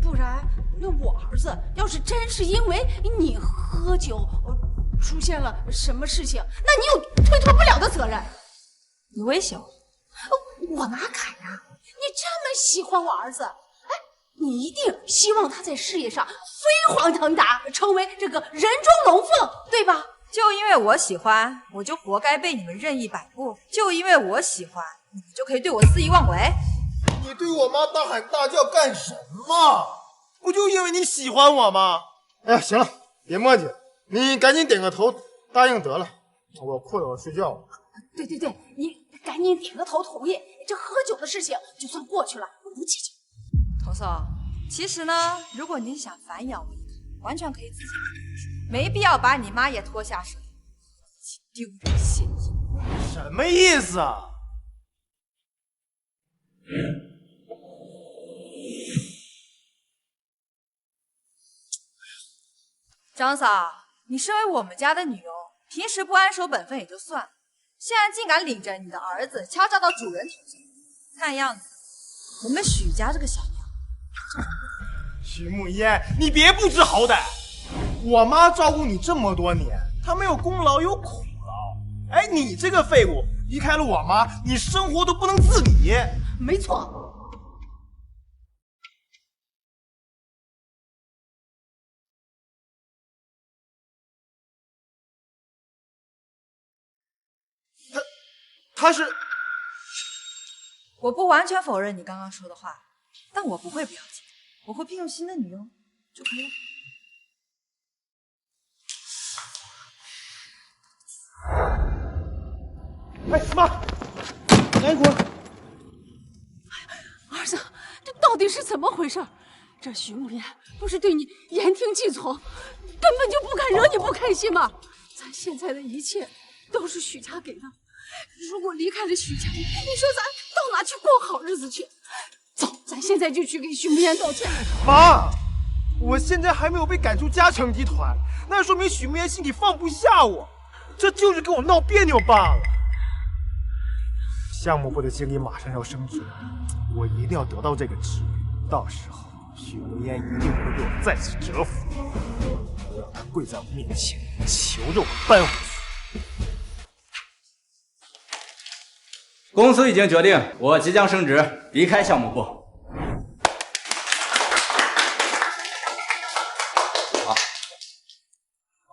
不然那我儿子要是真是因为你喝酒出现了什么事情，那你有推脱不了的责任。你威胁我？我哪敢呀！你这么喜欢我儿子，哎，你一定希望他在事业上飞黄腾达，成为这个人中龙凤，对吧？就因为我喜欢，我就活该被你们任意摆布；就因为我喜欢，你们就可以对我肆意妄为。你对我妈大喊大叫干什么？不就因为你喜欢我吗？哎呀，行了，别磨叽，你赶紧点个头答应得了，我困了，我睡觉了。对，你赶紧点个头同意，这喝酒的事情就算过去了，不计较。童嫂，其实呢，如果你想反咬我一口，完全可以自己来，没必要把你妈也拖下水，丢人现眼。什么意思啊？张嫂，你身为我们家的女佣，平时不安守本分也就算了，现在竟敢领着你的儿子敲诈到主人头上，看样子我们许家这个小娘……许慕烟，你别不知好歹！我妈照顾你这么多年，她没有功劳有苦劳。哎，你这个废物，离开了我妈，你生活都不能自理。没错。他是……我不完全否认你刚刚说的话，但我不会不要紧，我会聘用新的女佣就可以了。哎妈，来滚！儿子，这到底是怎么回事？这徐慕言不是对你言听计从，根本就不敢惹你不开心吗？咱现在的一切都是许家给的。如果离开了许家，你说咱到哪去过好日子去？走，咱现在就去给许慕言道歉。妈，我现在还没有被赶出嘉诚集团，那说明许慕言心里放不下我，这就是跟我闹别扭罢了。项目部的经理马上要升职，我一定要得到这个职位，到时候许慕言一定会被我再次折服，我让他跪在我面前，求着我搬回去。公司已经决定，我即将升职，离开项目部。好，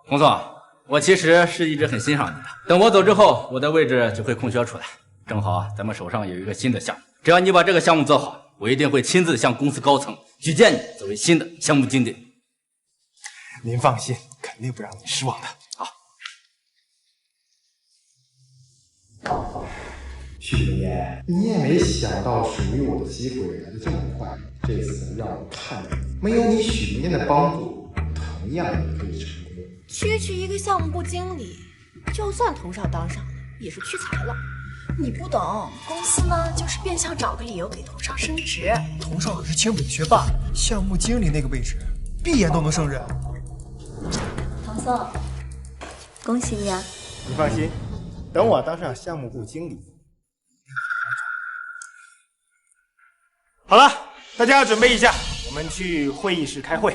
洪总，我其实是一直很欣赏你的。等我走之后，我的位置就会空缺出来，正好咱们手上有一个新的项目，只要你把这个项目做好，我一定会亲自向公司高层举荐你作为新的项目经理。您放心，肯定不让你失望的。好。许慕言，你也没想到属于我的机会来得这么快，这次让我看到没有你许慕言的帮助，同样也可以成功。区一个项目部经理，就算童少当上了，也是屈才了。你不懂，公司呢就是变相找个理由给童少升职。童少可是清北学霸，项目经理那个位置，闭眼都能胜任。唐宋，恭喜你啊！你放心，等我当上项目部经理。好了，大家准备一下，我们去会议室开会。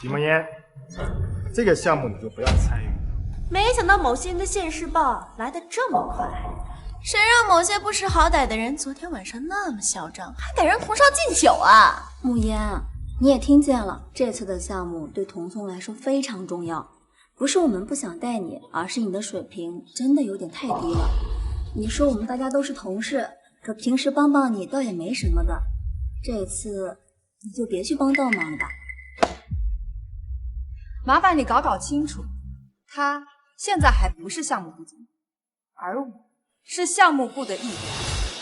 许梦烟，这个项目你就不要参与。没想到某些人的现世报来得这么快，谁让某些不识好歹的人昨天晚上那么嚣张，还敢让童少敬酒啊？慕言，你也听见了，这次的项目对童聪来说非常重要，不是我们不想带你，而是你的水平真的有点太低了。你说我们大家都是同事，可平时帮帮你倒也没什么的，这次你就别去帮倒忙了吧。麻烦你搞清楚，他现在还不是项目部总，而我是项目部的一员，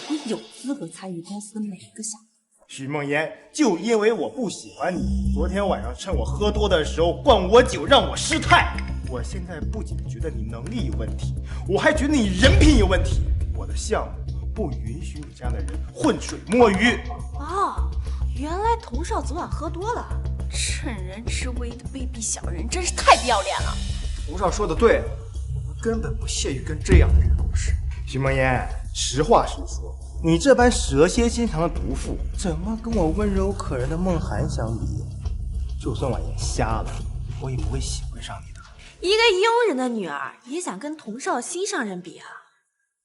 我有资格参与公司的每一个项目。许梦妍，就因为我不喜欢你，昨天晚上趁我喝多的时候灌我酒，让我失态。我现在不仅觉得你能力有问题，我还觉得你人品有问题。我的项目不允许你这样的人浑水摸鱼。哦，原来童少昨晚喝多了，趁人之危的卑鄙小人，真是太不要脸了。童少说的对，我根本不屑于跟这样的人共事。许梦妍，实话实说，你这般蛇蝎心肠的毒妇，怎么跟我温柔可人的梦涵相比？就算我眼瞎了，我也不会喜欢上你的。一个佣人的女儿也想跟童少心上人比啊？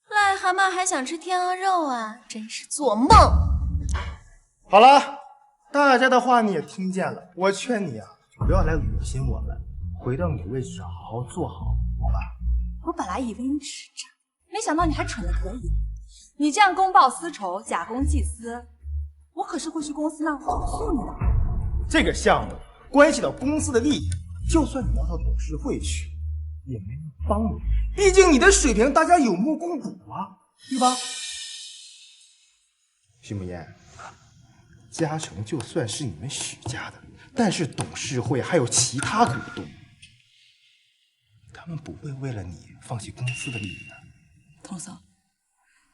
癞蛤蟆还想吃天鹅肉啊？真是做梦！好了，大家的话你也听见了，我劝你啊，不要来恶心我们，回到你的位置上好好做好，好吧？我本来以为你只是渣，没想到你还蠢得可以。你这样公报私仇、假公济私，我可是会去公司那投诉你的。这个项目关系到公司的利益，就算你要到董事会去，也没人帮你，毕竟你的水平大家有目共睹啊，对吧？许慕言，嘉诚就算是你们许家的，但是董事会还有其他股东，他们不会为了你放弃公司的利益的。童嫂，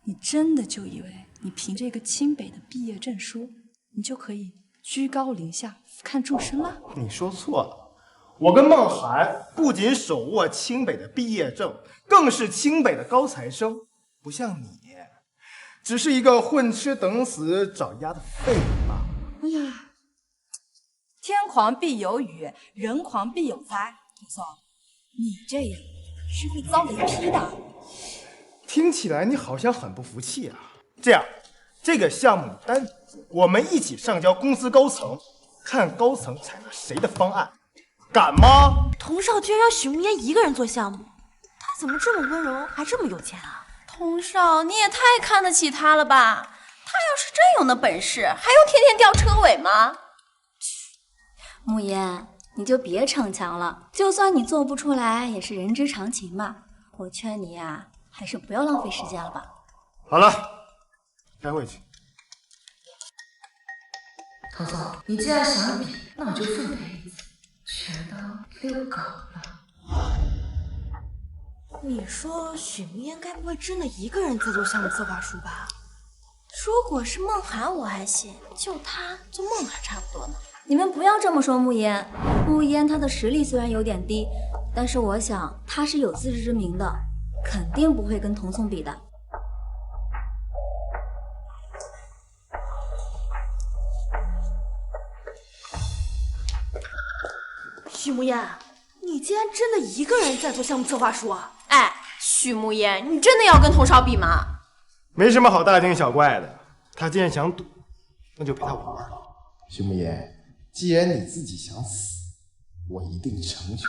你真的就以为你凭着一个清北的毕业证书，你就可以居高临下、俯瞰众生了？你说错了，我跟梦涵不仅手握清北的毕业证，更是清北的高材生，不像你，只是一个混吃等死找丫的废物吧。哎呀，天狂必有雨，人狂必有灾。童嫂，你这样是会遭雷劈的。听起来你好像很不服气啊。这样，这个项目单我们一起上交公司高层，看高层采纳谁的方案，敢吗？童少居然让许慕言一个人做项目，他怎么这么温柔，还这么有钱啊？童少，你也太看得起他了吧？他要是真有那本事，还用天天吊车尾吗？慕言，你就别逞强了，就算你做不出来，也是人之常情嘛。我劝你呀，还是不要浪费时间了吧。好了，开会去。童总，你既然想比，那我就奉陪一次，全当遛狗了。你说许慕言该不会真的一个人在做项目策划书吧？如果是梦涵我还行，就他做梦还差不多呢。你们不要这么说慕言，慕言他的实力虽然有点低，但是我想他是有自知之明的，肯定不会跟童聪比的。许慕言，你竟然真的一个人在做项目策划书啊？哎，许慕言，你真的要跟童少比吗？没什么好大惊小怪的，他既然想赌，那就陪他玩玩。许慕言，既然你自己想死，我一定成全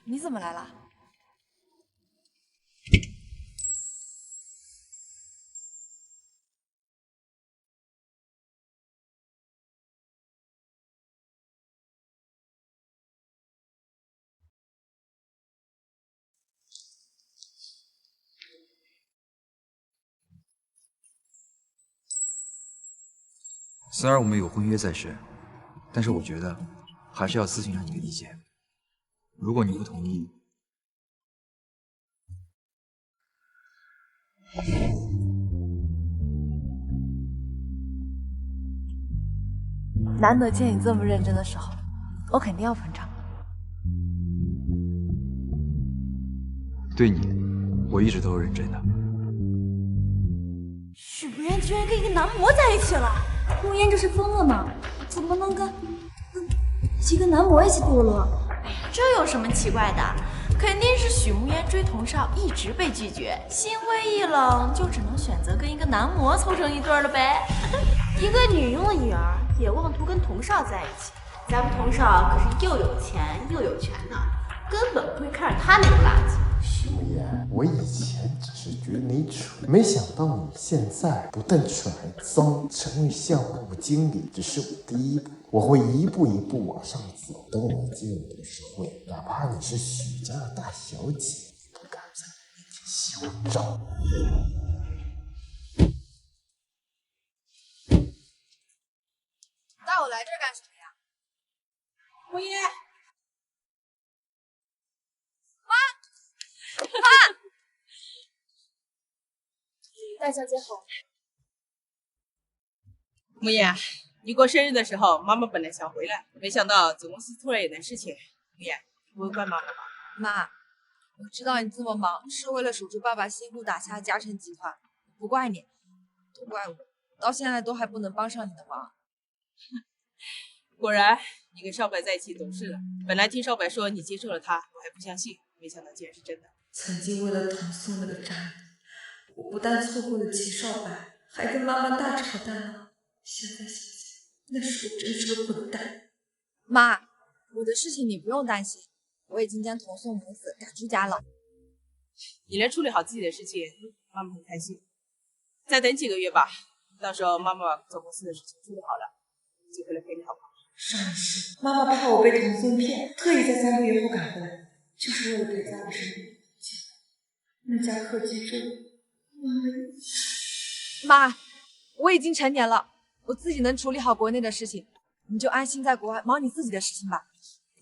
你怎么来了？虽然我们有婚约在身，但是我觉得还是要咨询下你的意见。如果你不同意，难得见你这么认真的时候，我肯定要捧场。对你，我一直都是认真的。许慕言居然跟一个男模在一起了！慕言这是疯了吗？怎么能跟一个男模一起堕落？哎呀，这有什么奇怪的？肯定是许慕言追童少一直被拒绝，心灰意冷，就只能选择跟一个男模凑成一对了呗。一个女佣的女儿别妄图跟童少在一起。咱们童少可是又有钱又有权的，根本不会看上他那个垃圾。徐慕言，我以前只是觉得你蠢，没想到你现在不但蠢还脏。成为项目部经理只是我第一步，我会一步一步往上走。等我进入董事会，哪怕你是许家的大小姐，也不敢在我面前洗我照。带我来这儿干什么呀？木叶，妈，戴小姐好。木叶，你过生日的时候，妈妈本来想回来，没想到总公司突然有点事情。木叶，你不会怪妈妈吧？妈，我知道你这么忙，是为了守住爸爸心腹打下嘉诚集团，不怪你，都怪我，到现在都还不能帮上你的忙。果然，你跟少白在一起懂事了。本来听少白说你接受了他，我还不相信，没想到竟然是真的。曾经为了童宋那个渣男，我不但错过了齐少白，还跟妈妈大吵大闹。现在想想，那是我真是个混蛋。妈，我的事情你不用担心，我已经将童宋母子赶出家了。你能处理好自己的事情，妈妈很开心。再等几个月吧，到时候妈妈把总公司的事情处理好了，就回来陪你好不好？上一世，妈妈怕我被童宋骗，特意在3个月后赶回来，就是为了陪在我身边。那家客机粥，妈，我已经成年了，我自己能处理好国内的事情，你就安心在国外忙你自己的事情吧。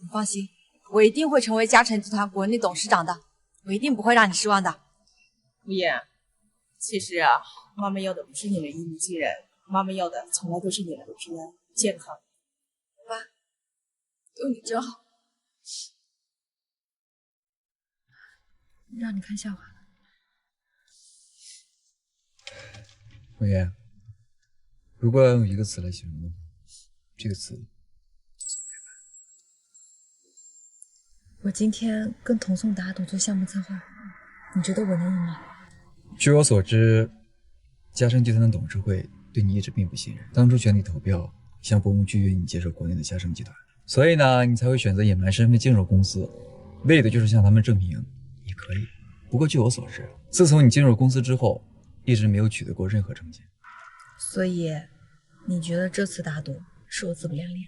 你放心，我一定会成为嘉诚集团国内董事长的，我一定不会让你失望的。木叶，其实啊，妈妈要的不是你的一鸣惊人，妈妈要的从来都是你们的平安健康。妈，有你真好。让你看笑话。木言，如果要用一个词来形容的话，这个词我今天跟童宋打赌做项目策划，你觉得我能赢吗？据我所知，嘉诚集团的董事会对你一直并不信任，当初全体投票向伯母拒绝你接手国内的嘉诚集团，所以呢，你才会选择隐瞒身份进入公司，为的就是向他们证明你可以。不过据我所知，自从你进入公司之后，一直没有取得过任何成绩。所以，你觉得这次打赌是我自不量力？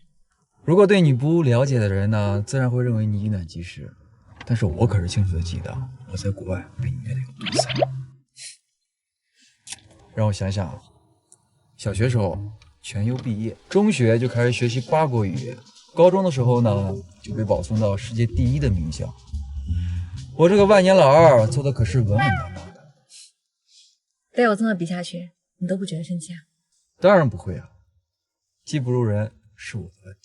如果对你不了解的人呢，自然会认为你以卵击石。但是我可是清楚的记得，我在国外被你虐得有多惨。让我想想，小学时候全优毕业，中学就开始学习八国语，高中的时候呢就被保送到世界第1的名校。我这个万年老二做的可是稳稳当当的。被我这么比下去，你都不觉得生气啊？当然不会啊，技不如人是我的问题。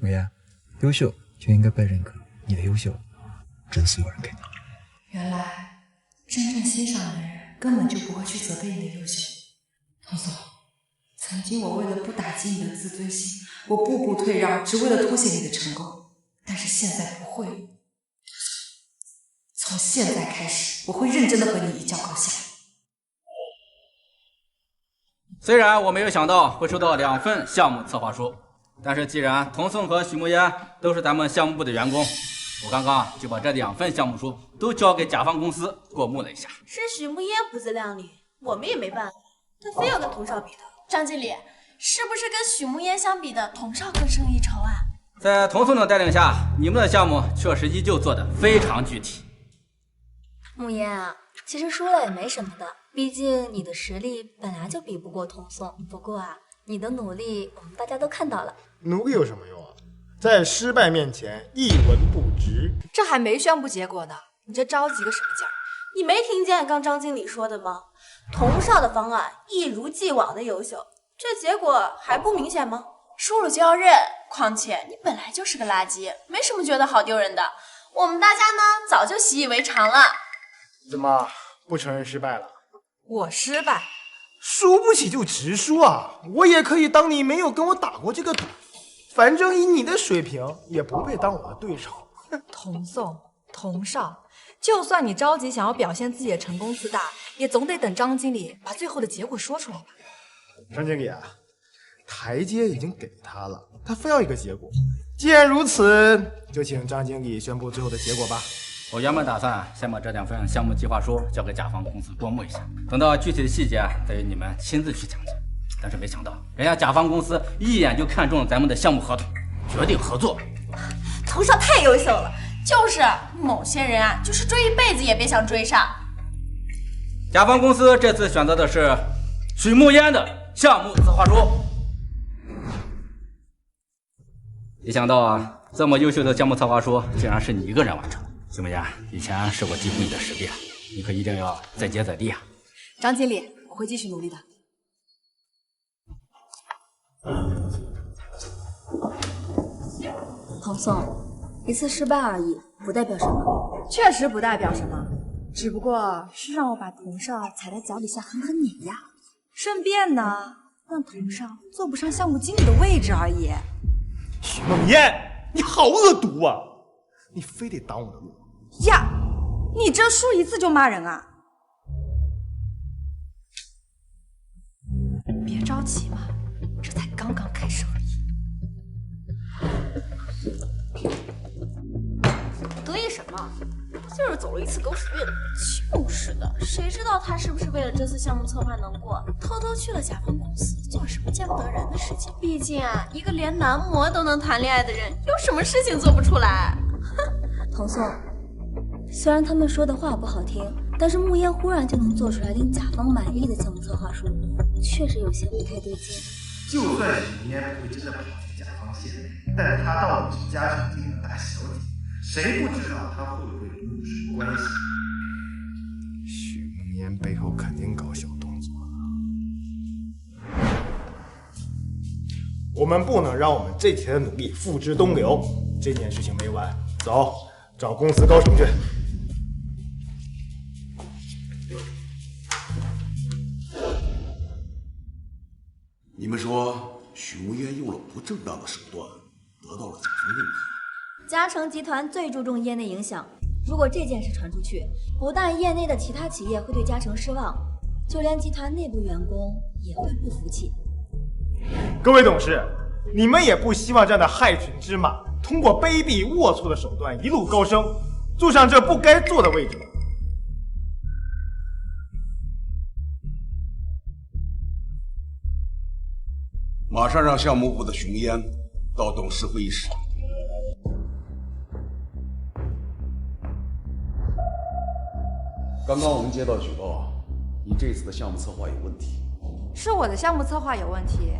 木言，优秀就应该被认可，你的优秀真是有人给你。原来真正欣赏的人根本就不会去责备你的优秀。童总，曾经我为了不打击你的自尊心，我步步退让，只为了凸显你的成功。但是现在不会了，从现在开始，我会认真的和你一较高下。虽然我没有想到会收到2份项目策划书，但是既然童宋和许慕言都是咱们项目部的员工，我刚刚就把这2份项目书都交给甲方公司过目了一下。是许慕烟不自量力，我们也没办法，他非要跟童少比的。张经理，是不是跟许慕烟相比的童少更胜一筹啊？在童宋的带领下，你们的项目确实依旧做得非常具体。慕烟啊，其实输了也没什么的，毕竟你的实力本来就比不过童宋。不过啊，你的努力我们大家都看到了。努力有什么用啊？在失败面前一文不值。这还没宣布结果呢，你这着急个什么劲儿？你没听见刚张经理说的吗？童少的方案一如既往的优秀，这结果还不明显吗？输了就要认，况且你本来就是个垃圾，没什么觉得好丢人的。我们大家呢早就习以为常了。怎么不承认失败了？我失败，输不起就直输啊！我也可以当你没有跟我打过这个赌，反正以你的水平也不配当我的对手。童宋、童少，就算你着急想要表现自己的成功自大，也总得等张经理把最后的结果说出来吧。张经理啊，台阶已经给他了，他非要一个结果。既然如此，就请张经理宣布最后的结果吧。我原本打算先把这2份项目计划书交给甲方公司过目一下，等到具体的细节再由你们亲自去讲解。但是没想到，人家甲方公司一眼就看中了咱们的项目合同，决定合作。童少太优秀了，就是某些人啊，就是追一辈子也别想追上。甲方公司这次选择的是许慕烟的项目策划书。没想到啊，这么优秀的项目策划书竟然是你一个人完成。许慕烟，以前是我低估你的实力，你可一定要再接再厉啊！张经理，我会继续努力的。唐宋，一次失败而已，不代表什么。确实不代表什么，只不过是让我把童少踩在脚底下狠狠碾压，顺便呢，让童少坐不上项目经理的位置而已。许梦烟，你好恶毒啊！你非得挡我的路呀！你这输一次就骂人啊！别着急嘛，这才刚刚开始而已。得意什么？就是走了一次狗屎运。就是的，谁知道他是不是为了这次项目策划能过，偷偷去了甲方公司，做什么见不得人的事情？毕竟啊，一个连男模都能谈恋爱的人，有什么事情做不出来？哼！唐宋，虽然他们说的话不好听，但是慕烟忽然就能做出来令甲方满意的项目策划书，确实有些不太对劲。就算许慕烟不会真的跑进甲方线，但他到底是嘉诚经理的大小姐，谁不知道他会不会跟你有什么关系？许梦烟背后肯定搞小动作了。我们不能让我们这几天的努力付之东流，这件事情没完，走，找公司高层去。你们说许慕烟用了不正当的手段，得到了甲方认可。嘉诚集团最注重业内影响，如果这件事传出去，不但业内的其他企业会对嘉诚失望，就连集团内部员工也会不服气。各位董事，你们也不希望这样的害群之马通过卑鄙龌龊的手段一路高升，坐上这不该坐的位置吧？马上让项目部的熊烟到董事会议室。刚刚我们接到举报，你这次的项目策划有问题。是我的项目策划有问题，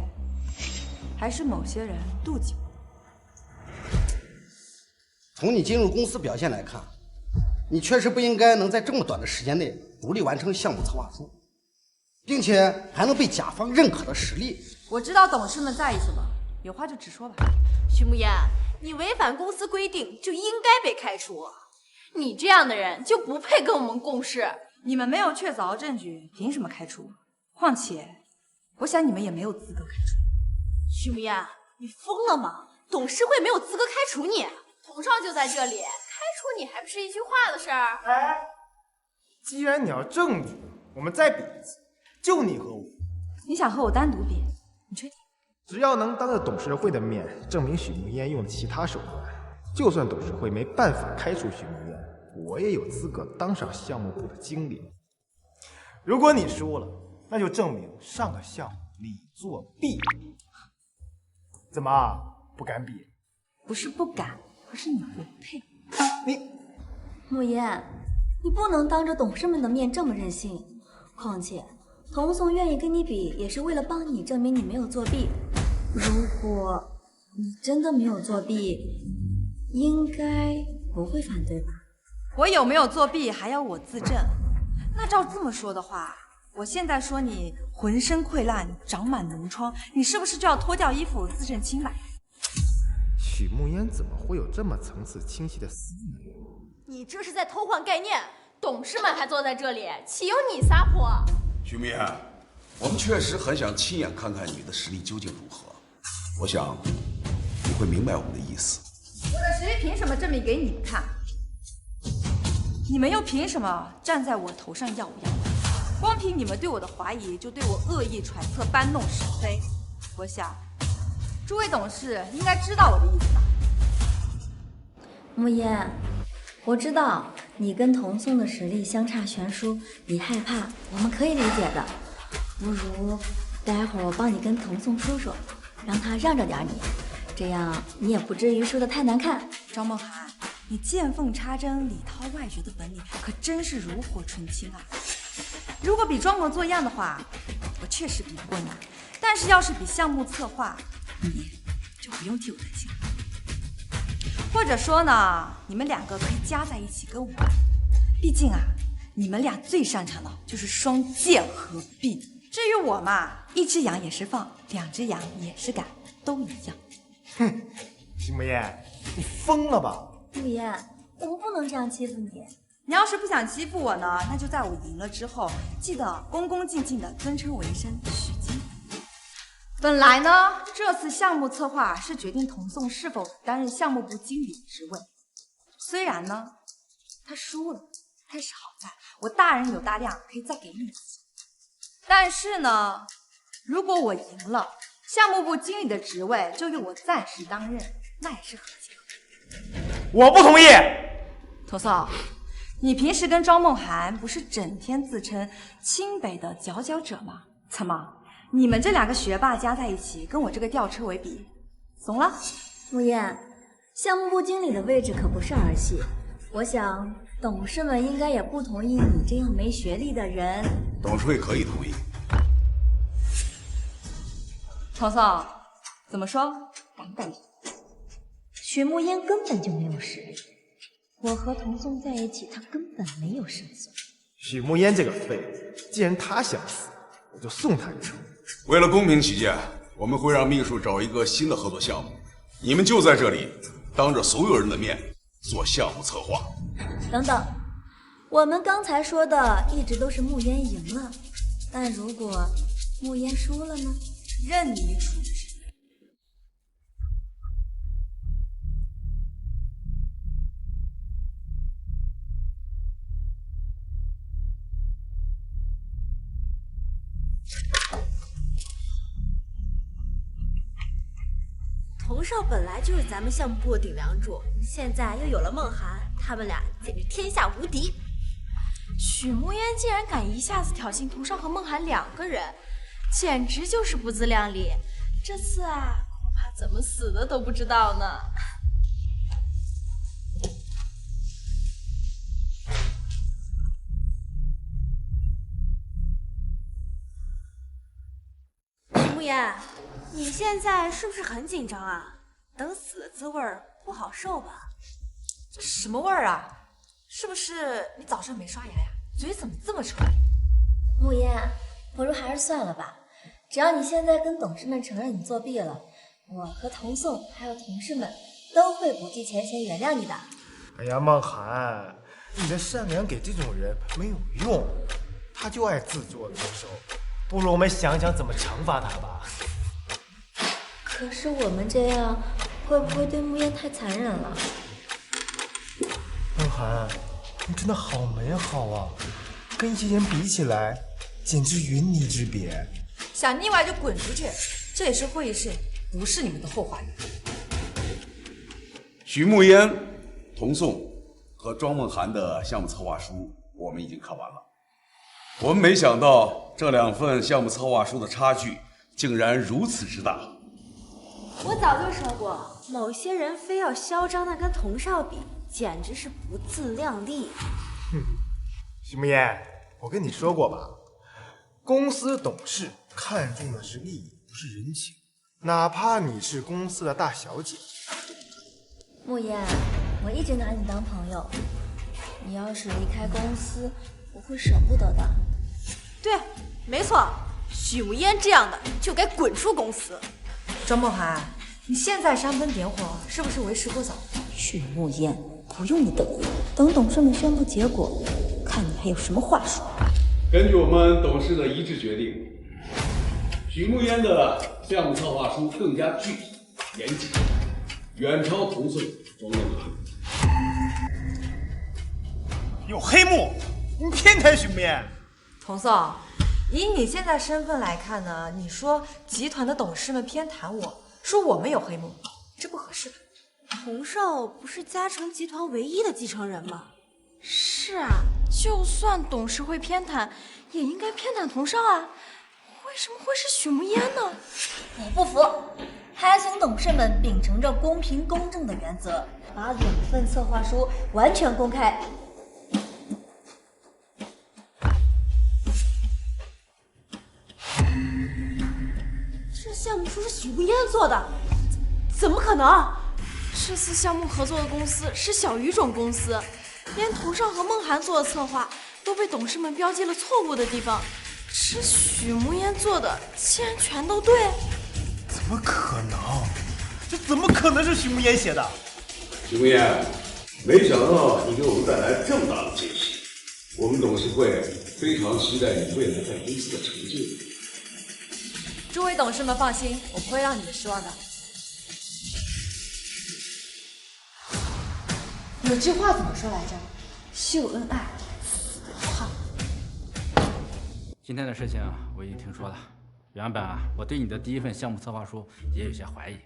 还是某些人妒忌我？从你进入公司表现来看，你确实不应该能在这么短的时间内独立完成项目策划书，并且还能被甲方认可的实力。我知道董事们在意什么，有话就直说吧。徐慕烟，你违反公司规定就应该被开除，你这样的人就不配跟我们共事。你们没有确凿证据，凭什么开除？况且，我想你们也没有资格开除。徐慕烟，你疯了吗？董事会没有资格开除你，童少就在这里，开除你还不是一句话的事儿？哎，既然你要证据，我们再比一次，就你和我。你想和我单独比？你确定？只要能当着董事会的面证明许慕烟用了其他手段，就算董事会没办法开除许慕烟，我也有资格当上项目部的经理。如果你输了，那就证明上个项目你作弊。怎么不敢比？不是不敢，而是你不配。慕烟，你不能当着董事们的面这么任性。况且，童宋愿意跟你比，也是为了帮你证明你没有作弊。如果你真的没有作弊，应该不会反对吧？我有没有作弊还要我自证？那照这么说的话，我现在说你浑身溃烂，长满脓疮，你是不是就要脱掉衣服自证清白？许慕烟怎么会有这么层次清晰的思维？你这是在偷换概念，董事们还坐在这里，岂有你撒泼？徐明，我们确实很想亲眼看看你的实力究竟如何。我想你会明白我们的意思。我的实力凭什么证明给你们看？你们又凭什么站在我头上耀武扬威？光凭你们对我的怀疑，就对我恶意揣测、搬弄是非，我想，诸位董事应该知道我的意思吧？慕言，我知道你跟童宋的实力相差悬殊，你害怕，我们可以理解的。不如待会儿我帮你跟童宋说说，让他让着点你，这样你也不至于输得太难看。张梦涵，你见缝插针、里掏外掘的本领可真是炉火纯青啊！如果比装模作样的话，我确实比不过你。但是要是比项目策划，你就不用替我担心了。或者说呢，你们两个可以加在一起跟我玩。毕竟啊，你们俩最擅长的就是双剑合璧。至于我嘛，一只羊也是放，两只羊也是赶，都一样。哼，徐慕言，你疯了吧？慕言，我们不能这样欺负你。你要是不想欺负我呢，那就在我赢了之后，记得恭恭敬敬的尊称我一声许经理。本来呢，这次项目策划是决定童宋是否担任项目部经理的职位。虽然呢，他输了，但是好在我大人有大量，可以再给你一次。但是呢，如果我赢了，项目部经理的职位就由我暂时担任，那也是合情合理。我不同意。童宋，你平时跟庄梦涵不是整天自称清北的佼佼者吗？怎么，你们这两个学霸加在一起，跟我这个吊车尾比，怂了？慕言，项目部经理的位置可不是儿戏，我想董事们应该也不同意你这样没学历的人。董事会可以同意。童宋，怎么说？敢不敢听？许慕烟根本就没有实力，我和童宋在一起，他根本没有胜算。许慕烟这个废物，既然他想死，我就送他一程。为了公平起见，我们会让秘书找一个新的合作项目，你们就在这里当着所有人的面做项目策划。等等，我们刚才说的一直都是慕烟赢了，但如果慕烟输了呢？任你处置。童少本来就是咱们项目部的顶梁柱，现在又有了梦涵，他们俩简直天下无敌。许慕烟竟然敢一下子挑衅童少和梦涵两个人，简直就是不自量力。这次啊，恐怕怎么死的都不知道呢。许慕烟，你现在是不是很紧张啊？等死的滋味不好受吧？这什么味儿啊？是不是你早上没刷牙呀？嘴怎么这么臭？慕烟，不如还是算了吧。只要你现在跟董事们承认你作弊了，我和童宋还有同事们都会不计前嫌原谅你的。哎呀，梦涵，你的善良给这种人没有用，他就爱自作自受。不如我们想想怎么惩罚他吧。可是我们这样会不会对慕烟太残忍了？梦涵，你真的好美好啊，跟一些人比起来，简直云泥之别。想腻歪就滚出去，这里是会议室，不是你们的后花园。许慕烟、童宋和庄梦涵的项目策划书我们已经看完了。我们没想到这两份项目策划书的差距竟然如此之大。我早就说过，某些人非要嚣张的跟童少比，简直是不自量力。哼，许慕烟，我跟你说过吧，公司董事看重的是利益，不是人情，哪怕你是公司的大小姐。慕烟，我一直拿你当朋友，你要是离开公司，我会舍不得的。对，没错，许慕烟这样的就该滚出公司。张梦涵，你现在煽风点火，是不是为时过早？许慕烟，不用你等，等董事们宣布结果，看你还有什么话说。根据我们董事的一致决定，许慕烟的项目策划书更加具体严谨，远超童宋、庄梦涵。有黑幕，你骗台许慕烟。童宋，以你现在身份来看呢，你说集团的董事们偏袒我，说我们有黑幕，这不合适吧？童少不是嘉诚集团唯一的继承人吗？是啊，就算董事会偏袒，也应该偏袒童少啊，为什么会是许慕烟呢？我不服，还请董事们秉承着公平公正的原则，把2份策划书完全公开。这项目书是许慕烟做的，怎么可能？这次项目合作的公司是小语种公司，连童少和梦涵做的策划都被董事们标记了错误的地方，这许慕烟做的竟然全都对？怎么可能？这怎么可能是许慕烟写的？许慕烟，没想到你给我们带来这么大的惊喜，我们董事会非常期待你未来在公司的成就。诸位董事们放心，我不会让你们失望的。有句话怎么说来着？秀恩爱，死不好。今天的事情我已经听说了，原本我对你的第1份项目策划书也有些怀疑，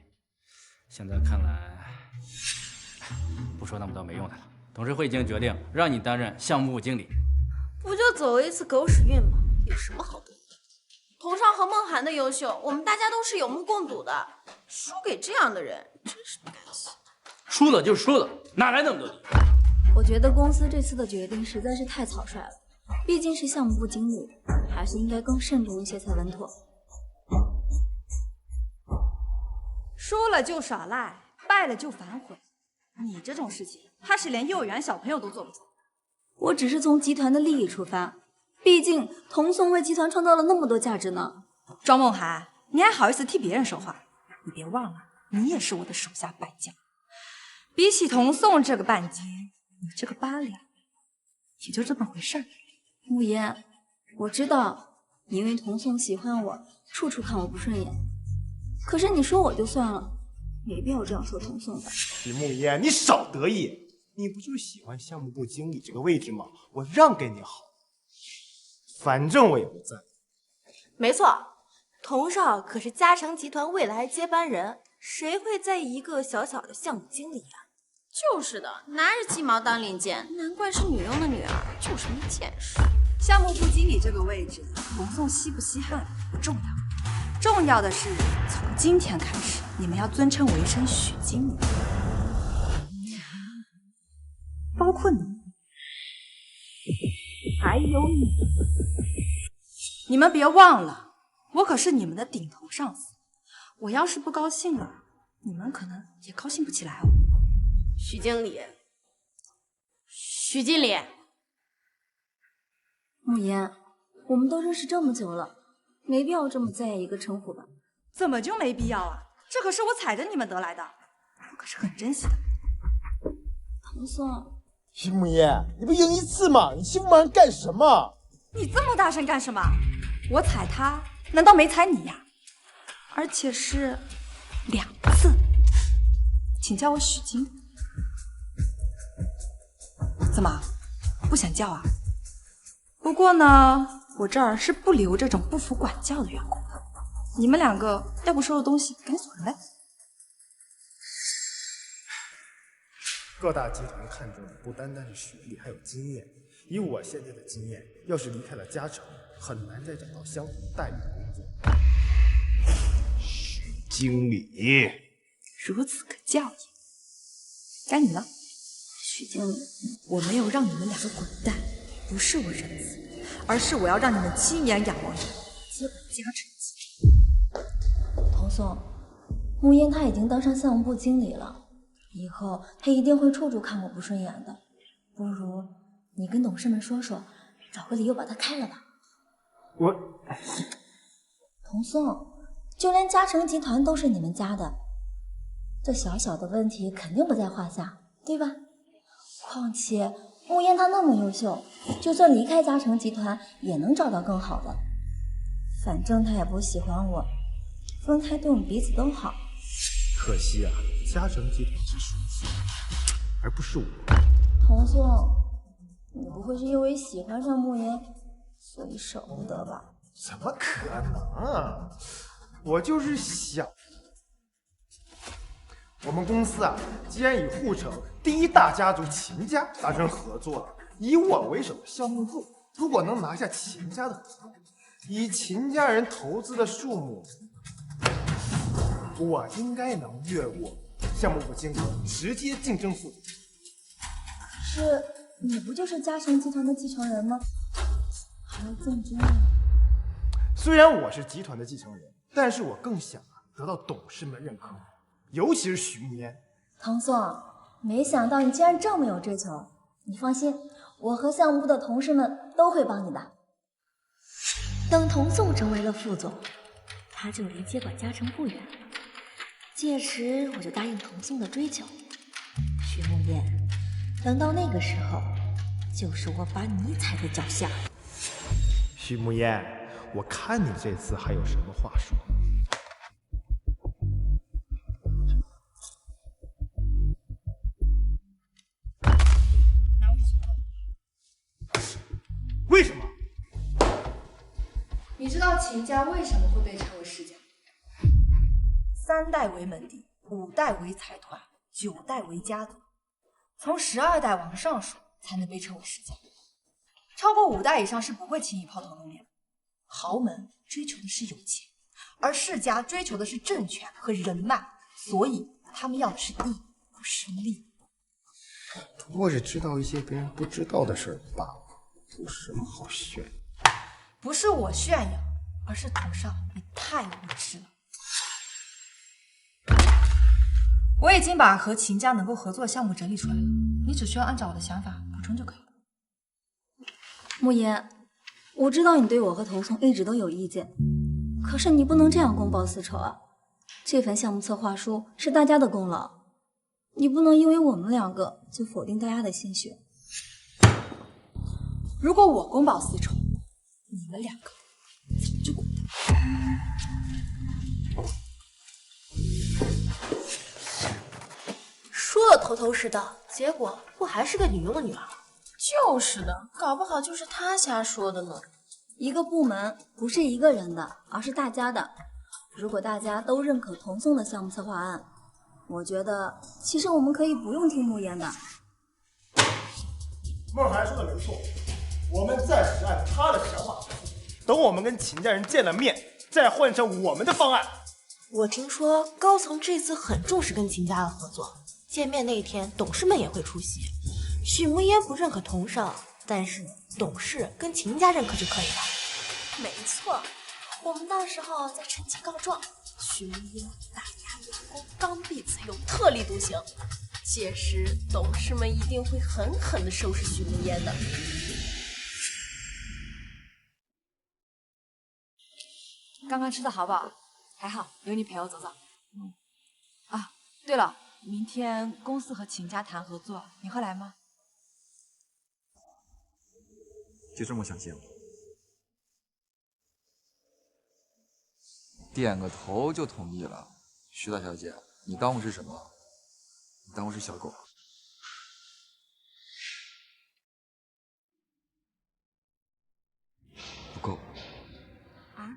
现在看来，不说那么多没用的了。董事会已经决定让你担任项目部经理，不就走一次狗屎运吗？有什么好得意？童少和梦涵的优秀，我们大家都是有目共睹的，输给这样的人，真是不甘心。输了就输了，哪来那么多理由？我觉得公司这次的决定实在是太草率了，毕竟是项目部经理，还是应该更慎重一些才稳妥。输了就耍赖，败了就反悔，你这种事情，怕是连幼儿园小朋友都做不出。我只是从集团的利益出发，毕竟童宋为集团创造了那么多价值呢。庄梦涵，你还好意思替别人说话？你别忘了，你也是我的手下败将。比起童宋这个半斤，你这个8两，也就这么回事儿。慕言，我知道你因为童宋喜欢我，处处看我不顺眼。可是你说我就算了，没必要这样说童宋的。许慕言，你少得意！你不就喜欢项目部经理这个位置吗？我让给你好，反正我也不在。没错，童少可是嘉诚集团未来接班人，谁会在意一个小小的项目经理啊？就是的，拿着鸡毛当令箭，难怪是女佣的女儿，就是没见识。项目部经理这个位置，童宋稀不稀罕不重要，重要的是从今天开始，你们要尊称我一声许经理，包括你，还有你。你们别忘了，我可是你们的顶头上司，我要是不高兴了，你们可能也高兴不起来哦。许经理，许经理，慕言，我们都认识这么久了，没必要这么在意一个称呼吧？怎么就没必要啊？这可是我踩着你们得来的，我可是很珍惜的。童宋，许慕言，你不赢一次吗？你欺负人干什么？你这么大声干什么？我踩他，难道没踩你呀？而且是2次，请叫我许经理。怎么，不想叫啊？不过呢，我这儿是不留这种不服管教的员工的。你们2个要不收拾东西，赶紧走人呗。各大集团看重的不单单是学历，还有经验。以我现在的经验，要是离开了嘉诚，很难再找到相同待遇的工作。许经理，如此可教也。该你了，许经理。我没有让你们2个滚蛋，不是我仁慈，而是我要让你们亲眼仰望着接管嘉诚集团。童宋，慕言他已经当上项目部经理了，以后他一定会处处看我不顺眼的。不如你跟董事们说说，找个理由把他开了吧。我，童宋，就连嘉诚集团都是你们家的，这小小的问题肯定不在话下，对吧？况且慕言他那么优秀，就算离开嘉诚集团也能找到更好的。反正他也不喜欢我，分开对我们彼此都好。可惜啊，嘉诚集团是属于你，而不是我。童宋，你不会是因为喜欢上慕言，所以舍不得吧？怎么可能啊？我就是想，我们公司啊，既然与沪城第一大家族秦家达成合作了，以我为首的项目部，如果能拿下秦家的合作，以秦家人投资的数目，我应该能越过项目部经理，直接竞争副总。可是你不就是嘉诚集团的继承人吗？还要竞争？虽然我是集团的继承人，但是我更想得到董事们认可，尤其是许慕烟。唐宋，没想到你竟然这么有追求。你放心，我和项目部的同事们都会帮你的。等童宋成为了副总，他就离接管嘉诚不远了。届时我就答应童宋的追求。许慕烟，等到那个时候，就是我把你踩在脚下。许慕烟，我看你这次还有什么话说。为什么？你知道秦家为什么会被称为世家？3代为门第，5代为财团，9代为家族，从12代往上数才能被称为世家。超过5代以上是不会轻易抛头露面的。豪门追求的是有钱，而世家追求的是政权和人脉，所以他们要的是义，不是利。不过是知道一些别人不知道的事儿罢了，有什么好炫耀？不是我炫耀，而是童少你太无知了。我已经把和秦家能够合作的项目整理出来了，你只需要按照我的想法补充就可以了。慕言，我知道你对我和童宋一直都有意见，可是你不能这样公报私仇啊！这份项目策划书是大家的功劳，你不能因为我们2个就否定大家的心血。如果我公报私仇，你们2个早就滚蛋。说的头头是道，结果不还是个女佣的女儿？就是的，搞不好就是他瞎说的呢。一个部门不是一个人的，而是大家的。如果大家都认可童宋的项目策划案，我觉得其实我们可以不用听慕言的。孟涵说的没错，我们暂时按他的想法做，等我们跟秦家人见了面，再换成我们的方案。我听说高层这次很重视跟秦家的合作，见面那一天董事们也会出席。许慕烟不认可童少，但是董事跟秦家认可就可以了。没错，我们到时候再趁机告状，许慕烟打压员工，刚愎自用，特立独行。届时董事们一定会狠狠地收拾许慕烟的。刚刚吃的好不好？还好，有你陪我走走。啊，对了，明天公司和秦家谈合作，你会来吗？就这么想见我？点个头就同意了，徐大小姐，你当我是什么？你当我是小狗？不够。啊？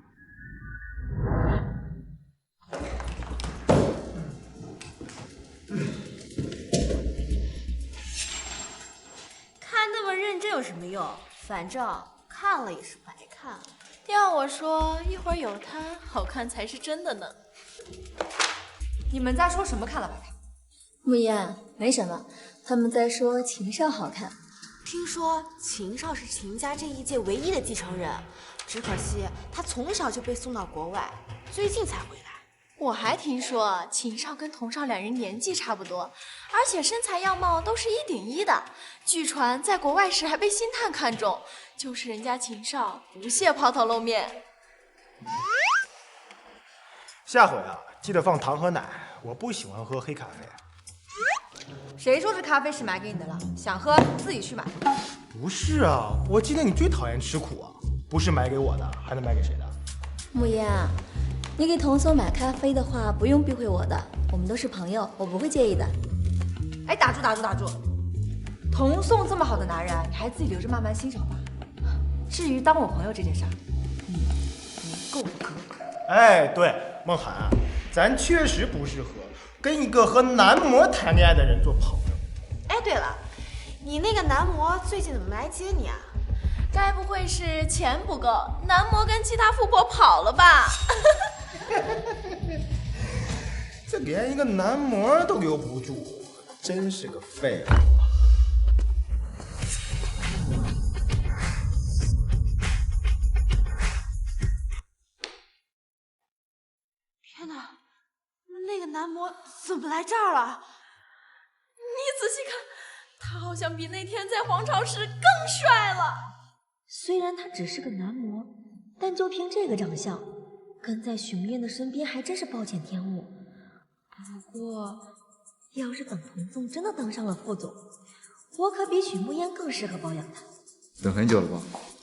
看那么认真有什么用？反正看了也是白看。要我说，一会儿有他，好看才是真的呢。你们在说什么看了白看？慕言，没什么，他们在说秦少好看。听说秦少是秦家这一届唯一的继承人，只可惜他从小就被送到国外，最近才回来。我还听说秦少跟童少2人年纪差不多，而且身材样貌都是1顶1的。据传在国外时还被星探看中，就是人家秦少不屑抛头露面。下回啊，记得放糖和奶，我不喜欢喝黑咖啡。谁说这咖啡是买给你的了？想喝自己去买。不是啊，我记得你最讨厌吃苦啊，不是买给我的，还能买给谁的？慕言，你给童松买咖啡的话，不用避讳我的，我们都是朋友，我不会介意的。哎，打住！童宋这么好的男人，你还自己留着慢慢欣赏吧。至于当我朋友这件事儿，你够格。哎，对，梦涵啊，咱确实不适合跟一个和男模谈恋爱的人做朋友。哎，对了，你那个男模最近怎么没来接你啊？该不会是钱不够，男模跟其他富婆跑了吧？这连一个男模都留不住，真是个废物。天哪，那个男模怎么来这儿了？你仔细看，他好像比那天在皇朝时更帅了。虽然他只是个男模，但就凭这个长相，跟在许慕燕的身边还真是暴殄天物。不过，要是等童纵真的当上了副总，我可比许慕燕更适合保养他。等很久了吧？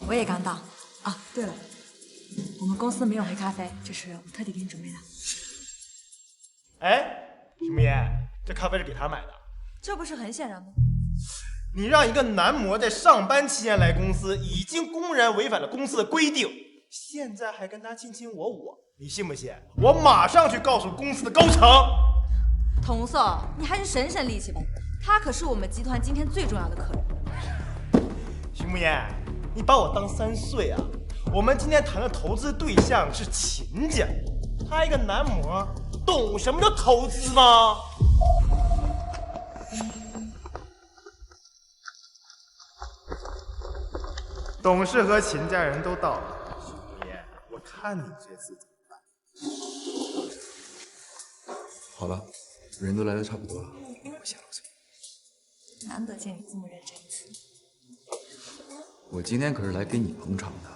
我也刚到。啊，对了，我们公司没有黑咖啡，这是我特地给你准备的。哎，许慕燕，这咖啡是给他买的？这不是很显然吗？你让一个男模在上班期间来公司，已经公然违反了公司的规定，现在还跟他卿卿我我，你信不信？我马上去告诉公司的高层。童颂，你还是省省力气吧，他可是我们集团今天最重要的客人。徐慕言，你把我当3岁啊？我们今天谈的投资对象是秦家，他一个男模，懂什么叫投资吗？董事和秦家人都到了，徐慕言，我看你这次怎么办？好了，人都来的差不多了，我先落座。难得见你这么认真一次。我今天可是来给你捧场的，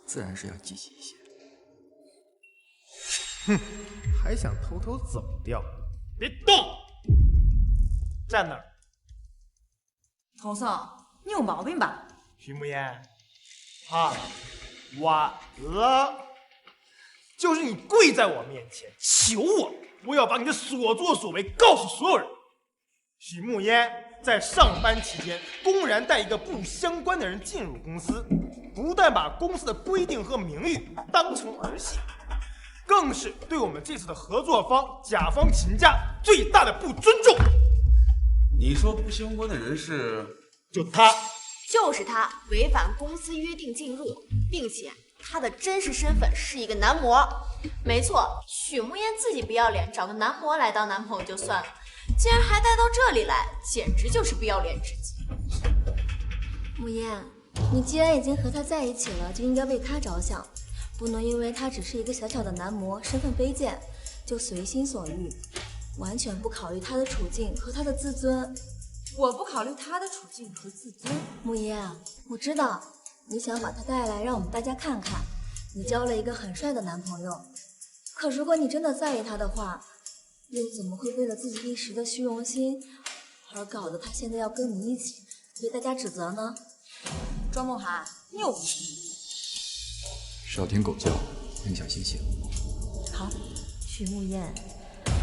自然是要积极一些。哼，还想偷偷走掉？别动，站那儿。童颂，你有毛病吧？徐慕言，怕了，完了，就是你跪在我面前求我，我要把你的所作所为告诉所有人。许慕嫣在上班期间公然带一个不相关的人进入公司，不但把公司的规定和名誉当成儿戏，更是对我们这次的合作方甲方秦家最大的不尊重。你说不相关的人是？就他。就是他违反公司约定进入，并且他的真实身份是一个男模。没错，许慕嫣自己不要脸，找个男模来当男朋友就算了，竟然还带到这里来，简直就是不要脸至极。慕嫣，你既然已经和他在一起了，就应该为他着想，不能因为他只是一个小小的男模，身份卑贱，就随心所欲，完全不考虑他的处境和他的自尊。我不考虑他的处境和自尊。慕嫣，我知道你想把他带来让我们大家看看，你交了一个很帅的男朋友。可如果你真的在意他的话，又怎么会为了自己一时的虚荣心，而搞得他现在要跟你一起被大家指责呢？庄梦涵，你有病！少听狗叫，影响心情。好，许慕嫣，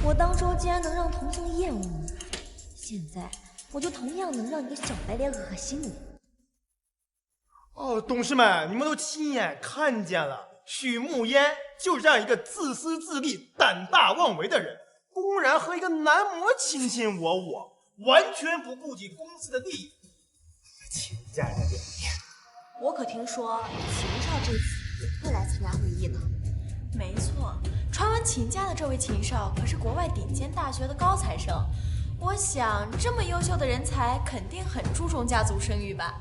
我当初竟然能让童纵厌恶你，现在我就同样能让你的小白脸恶心你。哦，董事们，你们都亲眼看见了，许慕嫣就这样一个自私自利、胆大妄为的人，公然和一个男模卿卿我我，完全不顾及公司的利益。秦家人的脸面，我可听说秦少这次也会来参加会议呢。没错，传闻秦家的这位秦少可是国外顶尖大学的高材生。我想，这么优秀的人才肯定很注重家族声誉吧。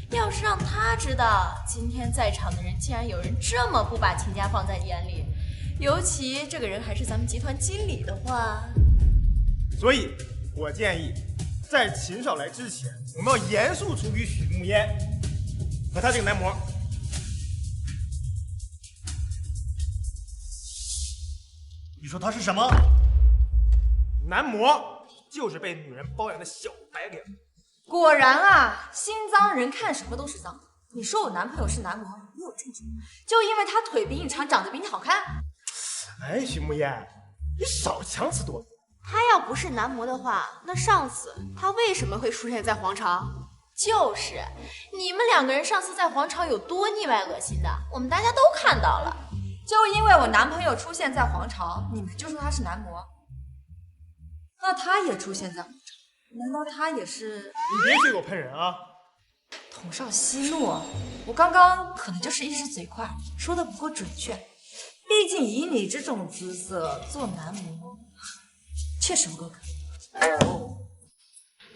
要是让他知道今天在场的人竟然有人这么不把秦家放在眼里，尤其这个人还是咱们集团经理的话，所以我建议，在秦少来之前，我们要严肃处理许慕嫣和他这个男模。你说他是什么？男模。就是被女人包养的小白脸。果然啊，心脏人看什么都是脏。你说我男朋友是男模，你有证据？就因为他腿比你长，长得比你好看？哎，许慕嫣，你少强词夺理。他要不是男模的话，那上次他为什么会出现在皇朝？就是你们2个人上次在皇朝有多腻歪恶心的，我们大家都看到了。就因为我男朋友出现在皇朝，你们就说他是男模？那他也出现在皇朝，难道他也是？你别随我喷人啊！统少息怒，我刚刚可能就是一时嘴快，说的不够准确。毕竟以你这种姿色做男模，确实不够格。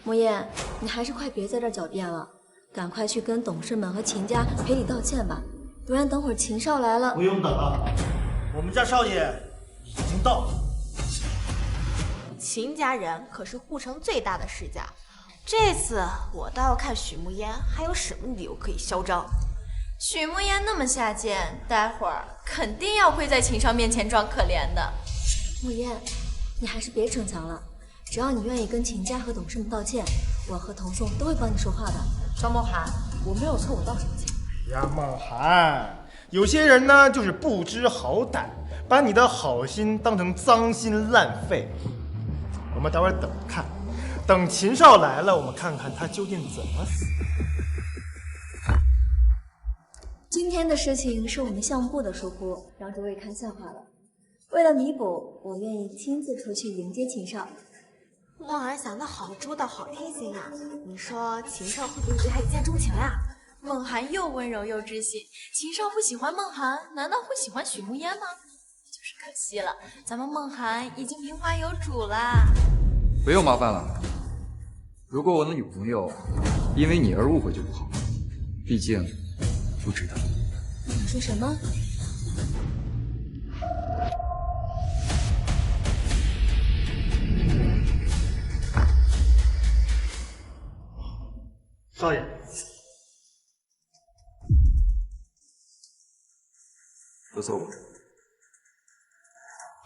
木叶，你还是快别在这儿狡辩了，赶快去跟董事们和秦家赔礼道歉吧，不然等会儿秦少来了。不用等了，我们家少爷已经到了。秦家人可是护城最大的世家，这次我倒要看许慕烟还有什么理由可以嚣张。许慕烟那么下贱，待会儿肯定要跪在秦少面前装可怜的。木叶，你还是别逞强了，只要你愿意跟秦家和董事们道歉，我和童颂都会帮你说话的。张梦涵，我没有错，我道什么歉？呀，梦涵，有些人呢就是不知好歹，把你的好心当成脏心烂肺。我们待会儿等看，等秦少来了，我们看看他究竟怎么死。今天的事情是我们项目部的疏忽，让诸位看笑话了。为了弥补，我愿意亲自出去迎接秦少。梦涵想的好周到，好贴心啊！你说秦少会不会对他一见钟情呀？梦涵又温柔又知性，秦少不喜欢梦涵，难道会喜欢许慕烟吗？就是可惜了，咱们梦涵已经名花有主啦。不用麻烦了，如果我的女朋友因为你而误会就不好，毕竟不值得。你说什么？少爷，不错吧？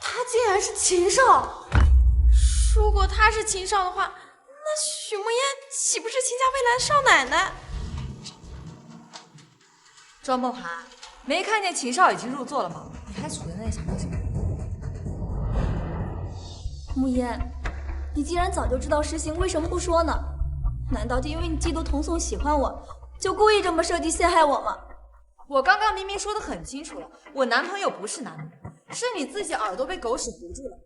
他竟然是秦少！如果他是秦少的话，那许慕烟岂不是秦家未来的少奶奶？庄梦涵，没看见秦少已经入座了吗？你还杵在那里想干什么？慕烟，你既然早就知道实情，为什么不说呢？难道就因为你嫉妒童颂喜欢我，就故意这么设计陷害我吗？我刚刚明明说的很清楚了，我男朋友不是男模，是你自己耳朵被狗屎糊住了。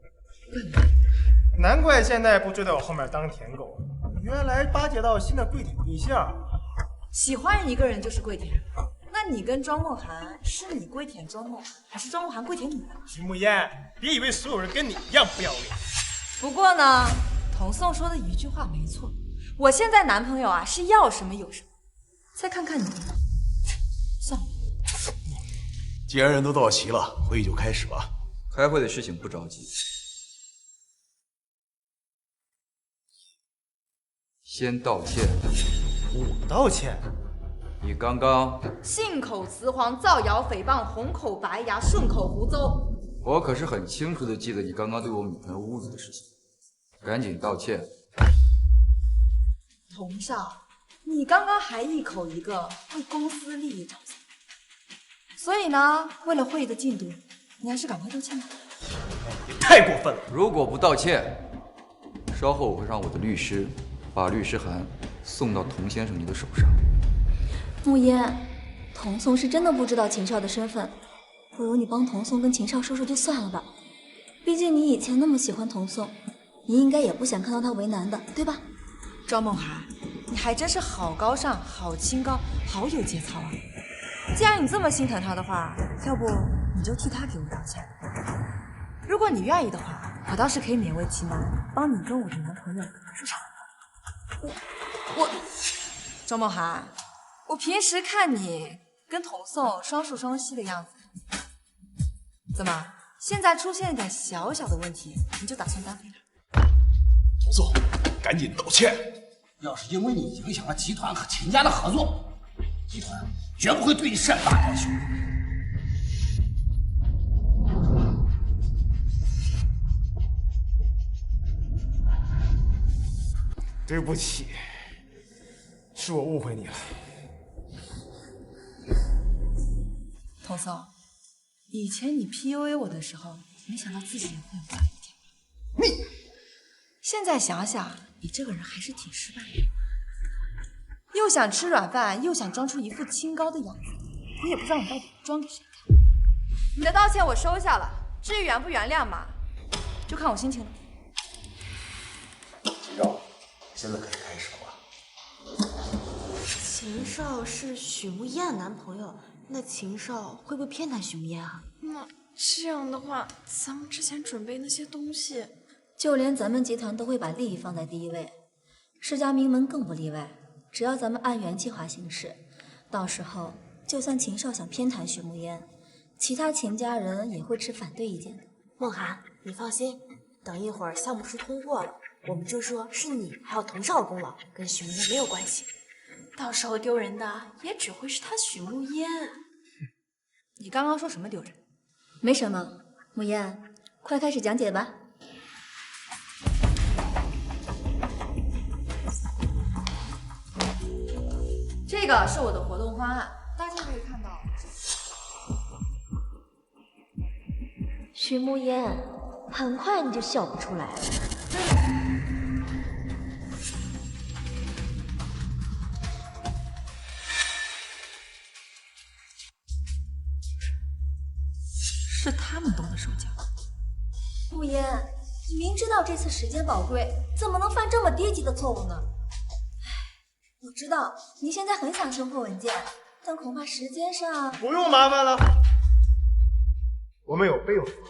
难怪现在不追在我后面当舔狗，原来巴结到新的跪舔对象。喜欢一个人就是跪舔，那你跟庄梦涵，是你跪舔庄梦涵，还是庄梦涵跪舔你呢？徐慕烟，别以为所有人跟你一样不要脸。不过呢，童颂说的一句话没错，我现在男朋友啊是要什么有什么。再看看你，算了。既然人都到齐了，会议就开始吧。开会的事情不着急，先道歉。我道歉？你刚刚信口雌黄、造谣诽谤、红口白牙、顺口胡诌。我可是很清楚的记得你刚刚对我女朋友侮辱的事情，赶紧道歉。童少，你刚刚还一口一个为公司利益着想，所以呢，为了会议的进度，你还是赶快道歉吧。也太过分了！如果不道歉，稍后我会让我的律师把律师函送到童先生你的手上。慕烟，童颂是真的不知道秦少的身份，不如你帮童颂跟秦少说说就算了吧。毕竟你以前那么喜欢童颂，你应该也不想看到他为难的，对吧？庄梦涵，你还真是好高尚、好清高、好有节操啊！既然你这么心疼他的话，要不你就替他给我道歉。如果你愿意的话，我倒是可以勉为其难，帮你跟我的男朋友说场。我，庄梦涵，我平时看你跟童颂双宿双栖的样子，怎么现在出现一点小小的问题，你就打算单飞了？童颂，赶紧道歉！要是因为你影响了集团和秦家的合作，集团绝不会对你善罢甘休。对不起，是我误会你了。童颂，以前你 PUA 我的时候，没想到自己也会有这样一天。你现在想想，你这个人还是挺失败的，又想吃软饭，又想装出一副清高的样子，我也不知道你到底装给谁看。你的道歉我收下了，至于原不原谅嘛，就看我心情了。秦少，现在可以开始了吧？秦少是许慕烟男朋友，那秦少会不会偏袒许慕烟啊？那这样的话，咱们之前准备那些东西，就连咱们集团都会把利益放在第一位，世家名门更不例外。只要咱们按原计划行事，到时候就算秦少想偏袒许慕烟，其他秦家人也会持反对意见的。梦涵，你放心，等一会儿项目书通过了，我们就说是你还有童少的功劳，跟许慕烟没有关系。到时候丢人的也只会是他许慕烟。你刚刚说什么丢人？没什么，慕烟，快开始讲解吧。这个是我的活动方案，大家可以看到。许慕烟，很快你就笑不出来了。是他们动的手脚。慕烟，你明知道这次时间宝贵，怎么能犯这么低级的错误呢？我知道你现在很想收获文件，但恐怕时间上……不用麻烦了，我们有备用方案。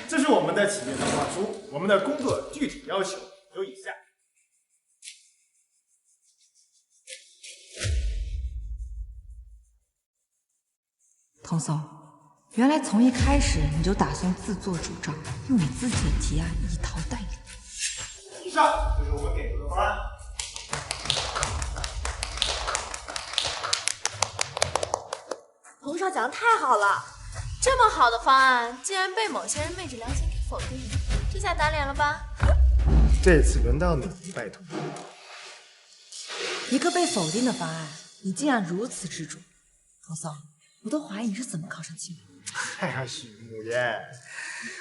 这是我们的企业策划书，我们的工作具体要求有以下。童松，原来从一开始你就打算自作主张，用你自己的提案一淘代理。以上就是我们给出的方案。童少讲的太好了，这么好的方案竟然被某些人昧着良心给否定，这下打脸了吧？这次轮到你，拜托。一个被否定的方案，你竟然如此执着，童松，我都怀疑你是怎么考上清北。哎呀，许慕烟，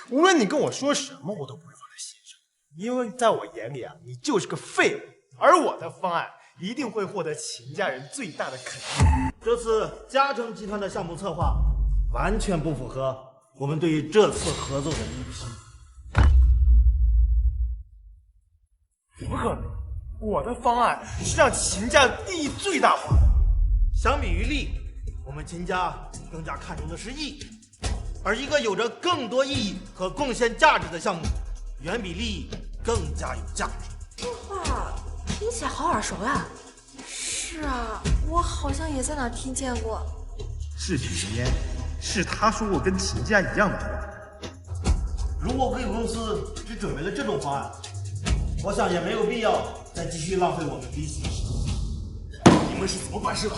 无论你跟我说什么，我都不会放在心上，因为在我眼里啊，你就是个废物。而我的方案一定会获得秦家人最大的肯定。这次嘉诚集团的项目策划完全不符合我们对于这次合作的预期。怎么可能？我的方案是让秦家利益最大化的。相比于利，我们秦家更加看重的是义，而一个有着更多意义和贡献价值的项目，远比利益更加有价值。这话听起来好耳熟呀！是啊，我好像也在哪听见过。是许慕烟，是他说过跟秦家一样的话。如果贵公司只准备了这种方案，我想也没有必要再继续浪费我们彼此的时间。你们是怎么办事的？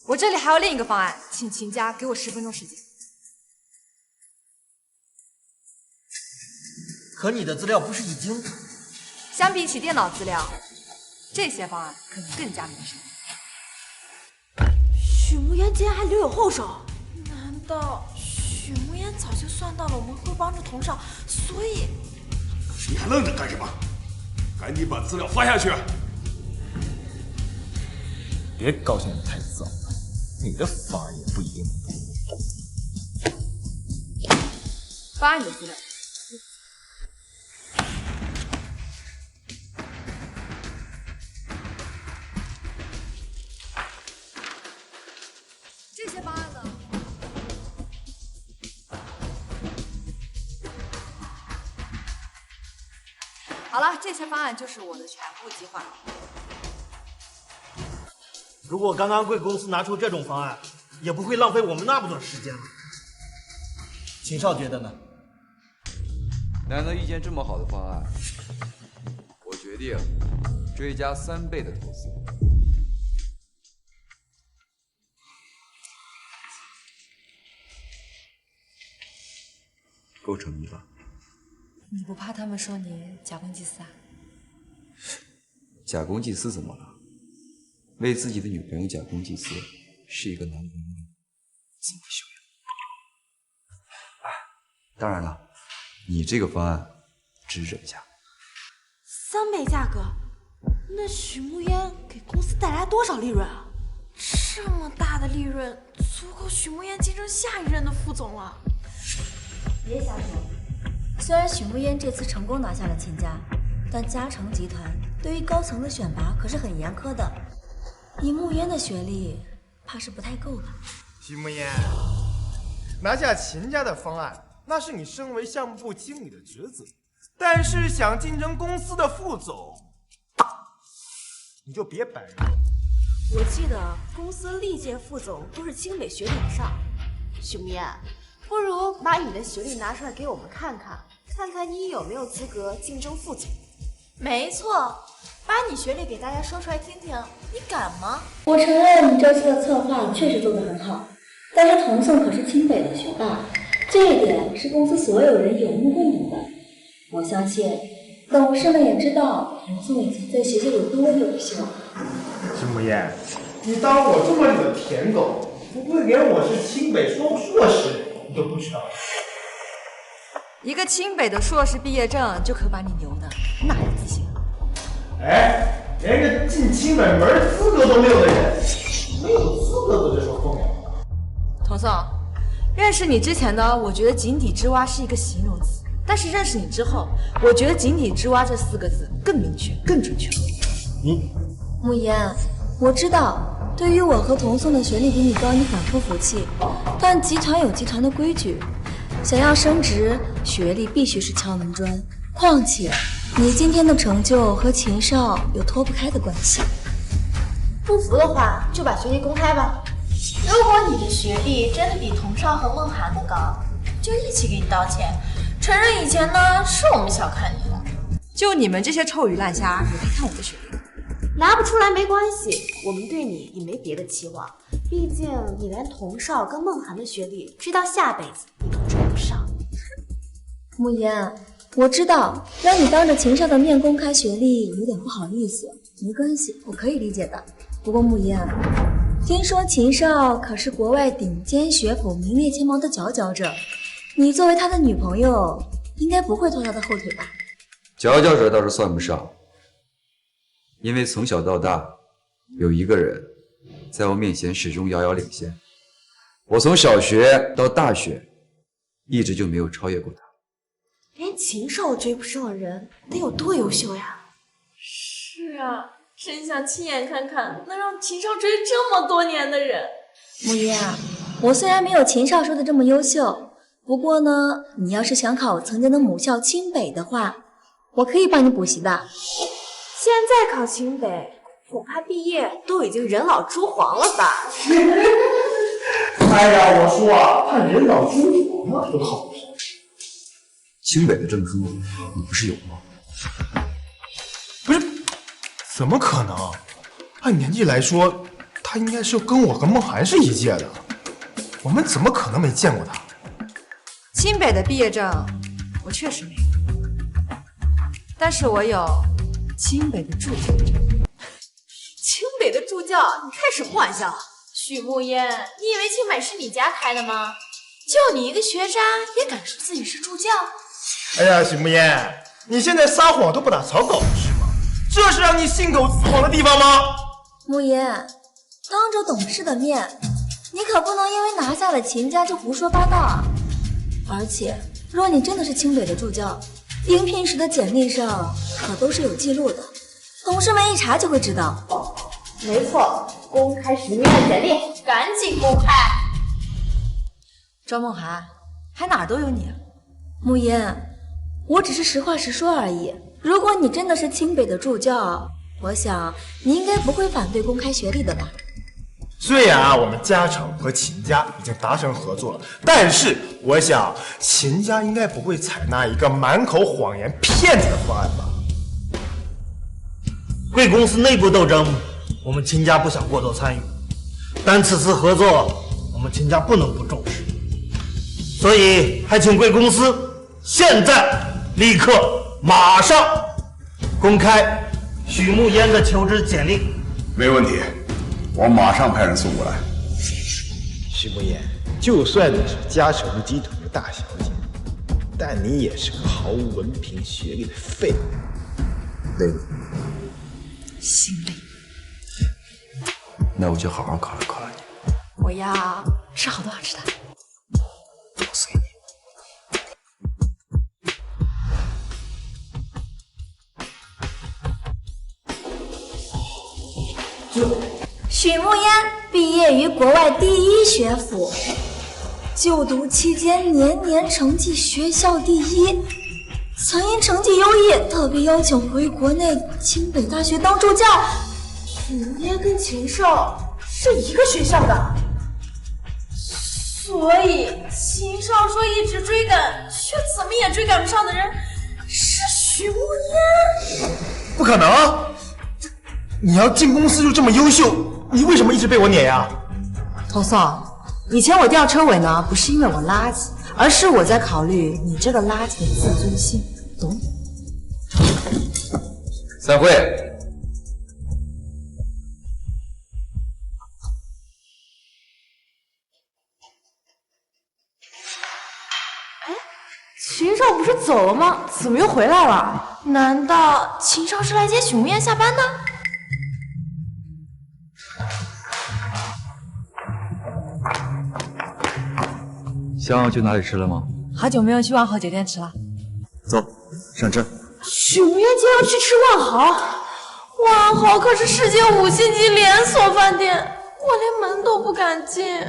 我这里还有另一个方案，请秦家给我10分钟时间。可你的资料不是已经……相比起电脑资料，这些方案可能更加民生。许慕烟竟然还留有后手，难道许慕烟早就算到了我们会帮助童少，所以……你还愣着干什么？赶紧把资料发下去！别高兴得太早，你的方案也不一定能通。发你的资料。这些方案呢？好了，这些方案就是我的全部计划。如果刚刚贵公司拿出这种方案，也不会浪费我们那么多时间了。秦少觉得呢？难得遇见这么好的方案，我决定追加3倍的投资。够诚意吧？你不怕他们说你假公济私啊？假公济私怎么了？为自己的女朋友假公济私，是一个男人的自我修养。当然了，你这个方案只是这个价。3倍价格，那许慕烟给公司带来多少利润啊？这么大的利润，足够许慕烟竞争下一任的副总了。别瞎说，虽然许慕烟这次成功拿下了秦家，但嘉诚集团对于高层的选拔可是很严苛的。以慕烟的学历，怕是不太够吧？许慕烟，拿下秦家的方案，那是你身为项目部经理的职责，但是想竞争公司的副总，你就别摆热。我记得公司历届副总都是清北学历以上。许慕烟，不如把你的学历拿出来给我们看看，看看你有没有资格竞争副总。没错，把你学历给大家说出来听听，你敢吗？我承认你这次的策划确实做得很好，但是童颂可是清北的学霸，这一点是公司所有人有目共睹的。我相信董事们也知道童颂以前在学校有多优秀。许慕烟，你当我这么个舔狗，不会连我是清北硕士你都不知道？一个清北的硕士毕业证就可把你牛的，哪来自信？哎，连个进清北门资格都没有的人，没有资格在这说风凉话。童颂，认识你之前呢，我觉得井底之蛙是一个形容词，但是认识你之后，我觉得井底之蛙这4个字更明确、更准确。慕言，我知道，对于我和童颂的学历比你高，你很不服气，但集团有集团的规矩，想要升职，学历必须是敲门砖。况且，你今天的成就和秦少有脱不开的关系。不服的话，就把学历公开吧。如果你的学历真的比童少和梦涵的高，就一起给你道歉，承认以前呢是我们小看你了。就你们这些臭鱼烂虾，也可以看我的学历。拿不出来没关系，我们对你也没别的期望，毕竟你连童少跟梦涵的学历，直到下辈子你都追不上。慕言，我知道让你当着秦少的面公开学历有点不好意思，没关系，我可以理解的。不过慕言，听说秦少可是国外顶尖学府名列前茅的佼佼者，你作为他的女朋友，应该不会拖他的后腿吧？佼佼者倒是算不上，因为从小到大，有一个人在我面前始终遥遥领先。我从小学到大学，一直就没有超越过他。连秦少都追不上的人，得有多优秀呀？是啊，真想亲眼看看能让秦少追这么多年的人。慕言，我虽然没有秦少说的这么优秀，不过呢，你要是想考曾经的母校清北的话，我可以帮你补习的。现在考清北，恐怕毕业都已经人老珠黄了吧？哎呀，我说啊，他人老珠黄了多好。清北的证书你不是有吗？不是，怎么可能？按年纪来说，他应该是跟我和梦涵是一届的，我们怎么可能没见过他？清北的毕业证我确实没有，但是我有清北的助教证。清北的助教？你开什么玩笑？许慕烟，你以为清北是你家开的吗？就你一个学渣，也敢说自己是助教？哎呀，许慕烟，你现在撒谎都不打草稿是吗？这是让你信口雌黄的地方吗？慕言，当着董事的面，你可不能因为拿下了秦家就胡说八道啊！而且，若你真的是清北的助教，应聘时的简历上可都是有记录的，董事们一查就会知道。没错，公开许慕烟的简历，赶紧公开！周梦涵，还哪儿都有你啊！慕言，我只是实话实说而已。如果你真的是清北的助教，我想你应该不会反对公开学历的吧？虽然我们嘉诚和秦家已经达成合作了，但是我想秦家应该不会采纳一个满口谎言骗子的方案吧？贵公司内部斗争，我们秦家不想过多参与，但此次合作，我们秦家不能不重视，所以还请贵公司现在立刻马上公开许慕烟的求职简历。没问题，我马上派人送过来。徐慕言，就算你是嘉诚集团的大小姐，但你也是个毫无文凭学历的废物。累吗？心累。那我就好好考虑考虑你。我要吃好多好吃的。我随你。许慕烟毕业于国外第1学府，就读期间年年成绩学校第1，曾因成绩优异特别邀请回国内清北大学当助教。许慕烟跟秦少是一个学校的，所以秦少说一直追赶，却怎么也追赶不上的人是许慕烟。不可能！你要进公司就这么优秀，你为什么一直被我碾压？童宋，以前我吊车尾呢，不是因为我垃圾，而是我在考虑你这个垃圾的自尊心，懂？散会。秦少不是走了吗？怎么又回来了？难道秦少是来接许慕烟下班的？想要去哪里吃了吗？好久没有去万豪酒店吃了。走，上车。许慕烟竟要去吃万豪，万豪可是世界5星级连锁饭店，我连门都不敢进。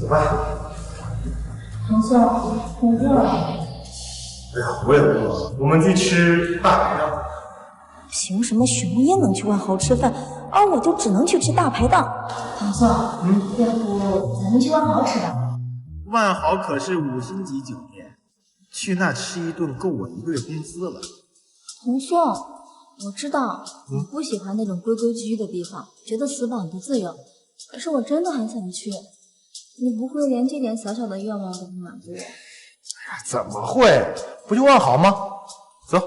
走吧。童宋，我饿了。哎呀，我也饿了，我们去吃大排档。凭什么许慕烟能去万豪吃饭，而我就只能去吃大排档？童宋，要不咱们去万豪吃吧？万豪可是5星级酒店，去那吃一顿够我1个月工资了。童宋，我知道你不喜欢那种规规矩矩的地方，觉得死板不自由，可是我真的很想去。你不会连这点小小的愿望都不满足我？怎么会？不就万豪吗？走。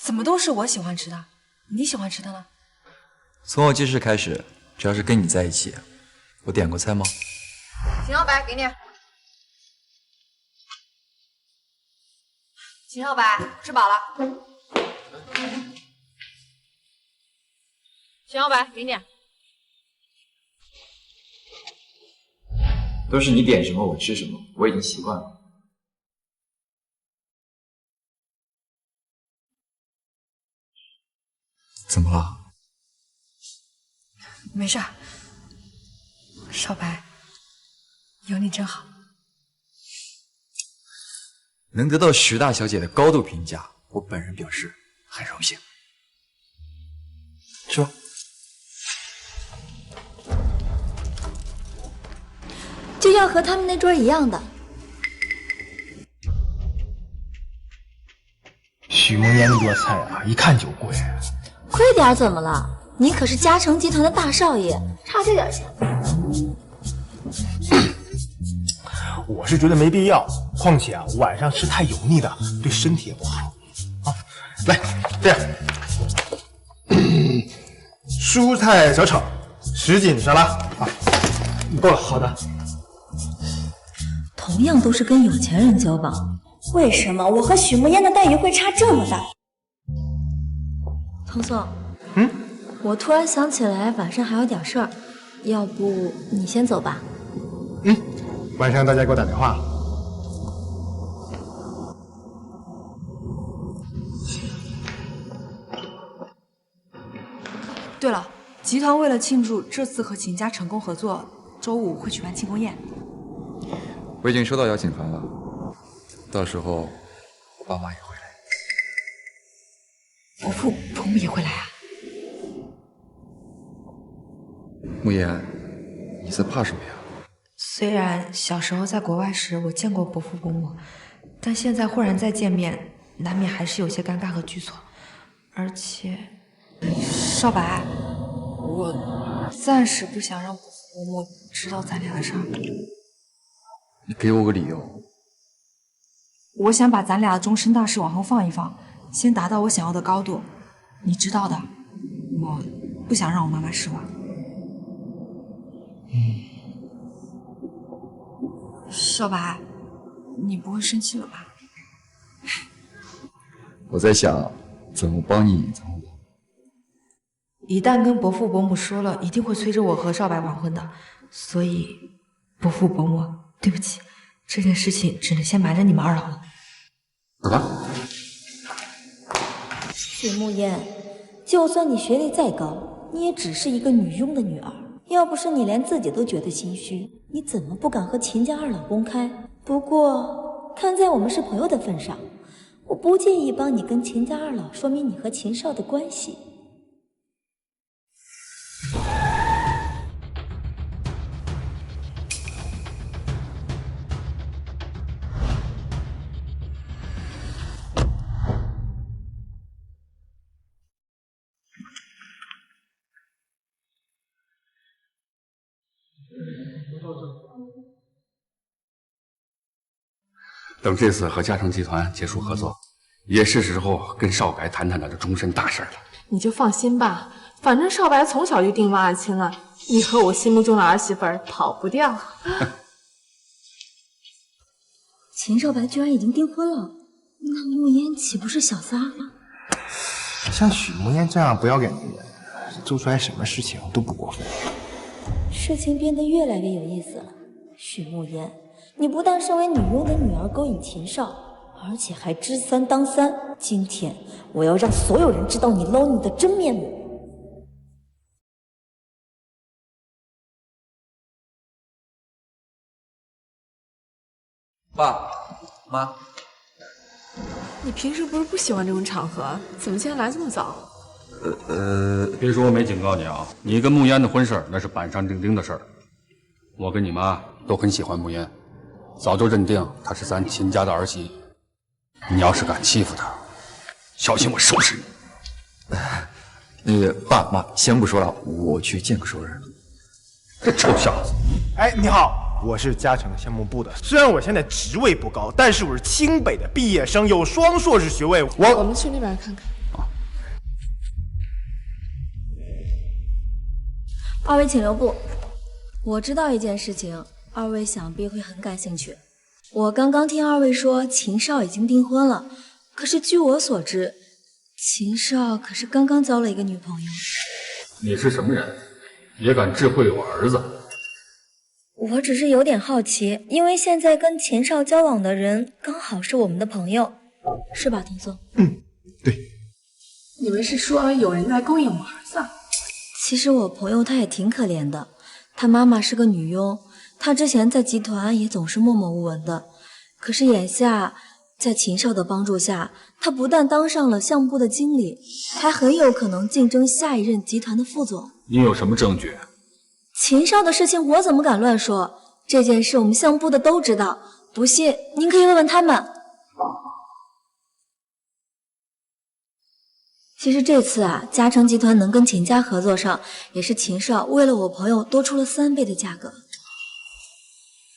怎么都是我喜欢吃的，你喜欢吃的呢？从我记事开始，只要是跟你在一起，我点过菜吗？秦老板，给你。秦老板，吃饱了。秦老板，给你。都是你点什么我吃什么，我已经习惯了。怎么了？没事儿。少白，有你真好。能得到徐大小姐的高度评价，我本人表示很荣幸。吃吧。就要和他们那桌一样的。许梦烟那桌菜啊，一看就贵。贵点怎么了？你可是嘉诚集团的大少爷，差这点钱。我是觉得没必要，况且啊，晚上吃太油腻的，对身体也不好。啊，来，这样，蔬菜小炒，什锦沙拉啊，够了。好的。同样都是跟有钱人交往，为什么我和许慕烟的待遇会差这么大？童宋，我突然想起来晚上还有点事儿，要不你先走吧。晚上大家给我打电话。对了，集团为了庆祝这次和秦家成功合作，周5会举办庆功宴。我已经收到邀请函了，到时候我爸妈也会来。伯父伯母也会来啊？慕言，你在怕什么呀？虽然小时候在国外时我见过伯父伯母，但现在忽然再见面，难免还是有些尴尬和局促。而且，少白，我暂时不想让伯父伯母知道咱俩的事儿。你给我个理由。我想把咱俩的终身大事往后放一放，先达到我想要的高度。你知道的，我不想让我妈妈失望。少白，你不会生气了吧？我在想怎么帮你隐藏我。一旦跟伯父伯母说了，一定会催着我和少白完婚的。所以，伯父伯母，对不起，这件事情只能先瞒着你们二老了。走吧。许慕烟，就算你学历再高，你也只是一个女佣的女儿。要不是你连自己都觉得心虚，你怎么不敢和秦家二老公开？不过，看在我们是朋友的份上，我不介意帮你跟秦家二老说明你和秦少的关系。等这次和嘉诚集团结束合作，也是时候跟少白谈谈他的终身大事了。你就放心吧，反正少白从小就定望爱卿了，你和我心目中的儿媳妇儿跑不掉。秦少白居然已经订婚了，那慕烟岂不是小三了？像许慕烟这样不要脸的人，做出来什么事情都不过分。事情变得越来越有意思了。许慕烟，你不但身为女佣的女儿勾引秦少，而且还知三当三。今天我要让所有人知道你捞女的真面目。爸妈，你平时不是不喜欢这种场合，怎么今天来这么早？别说我没警告你啊，你跟慕烟的婚事那是板上钉钉的事儿。我跟你妈都很喜欢慕烟，早就认定她是咱秦家的儿媳。你要是敢欺负她，小心我收拾你。那个爸妈先不说了，我去见个熟人。这臭小子！哎，你好，我是嘉诚项目部的。虽然我现在职位不高，但是我是清北的毕业生，有双硕士学位。我们去那边看看。二位请留步。我知道一件事情，二位想必会很感兴趣。我刚刚听二位说秦少已经订婚了，可是据我所知，秦少可是刚刚交了一个女朋友。你是什么人，也敢智慧我儿子？我只是有点好奇，因为现在跟秦少交往的人刚好是我们的朋友，是吧，童松？你们是说有人在勾引我儿子？其实我朋友他也挺可怜的，他妈妈是个女佣，他之前在集团也总是默默无闻的。可是眼下，在秦少的帮助下，他不但当上了项目部的经理，还很有可能竞争下一任集团的副总。你有什么证据？秦少的事情我怎么敢乱说？这件事我们项目部的都知道，不信您可以问问他们。其实这次啊，嘉诚集团能跟秦家合作上，也是秦少为了我朋友多出了3倍的价格。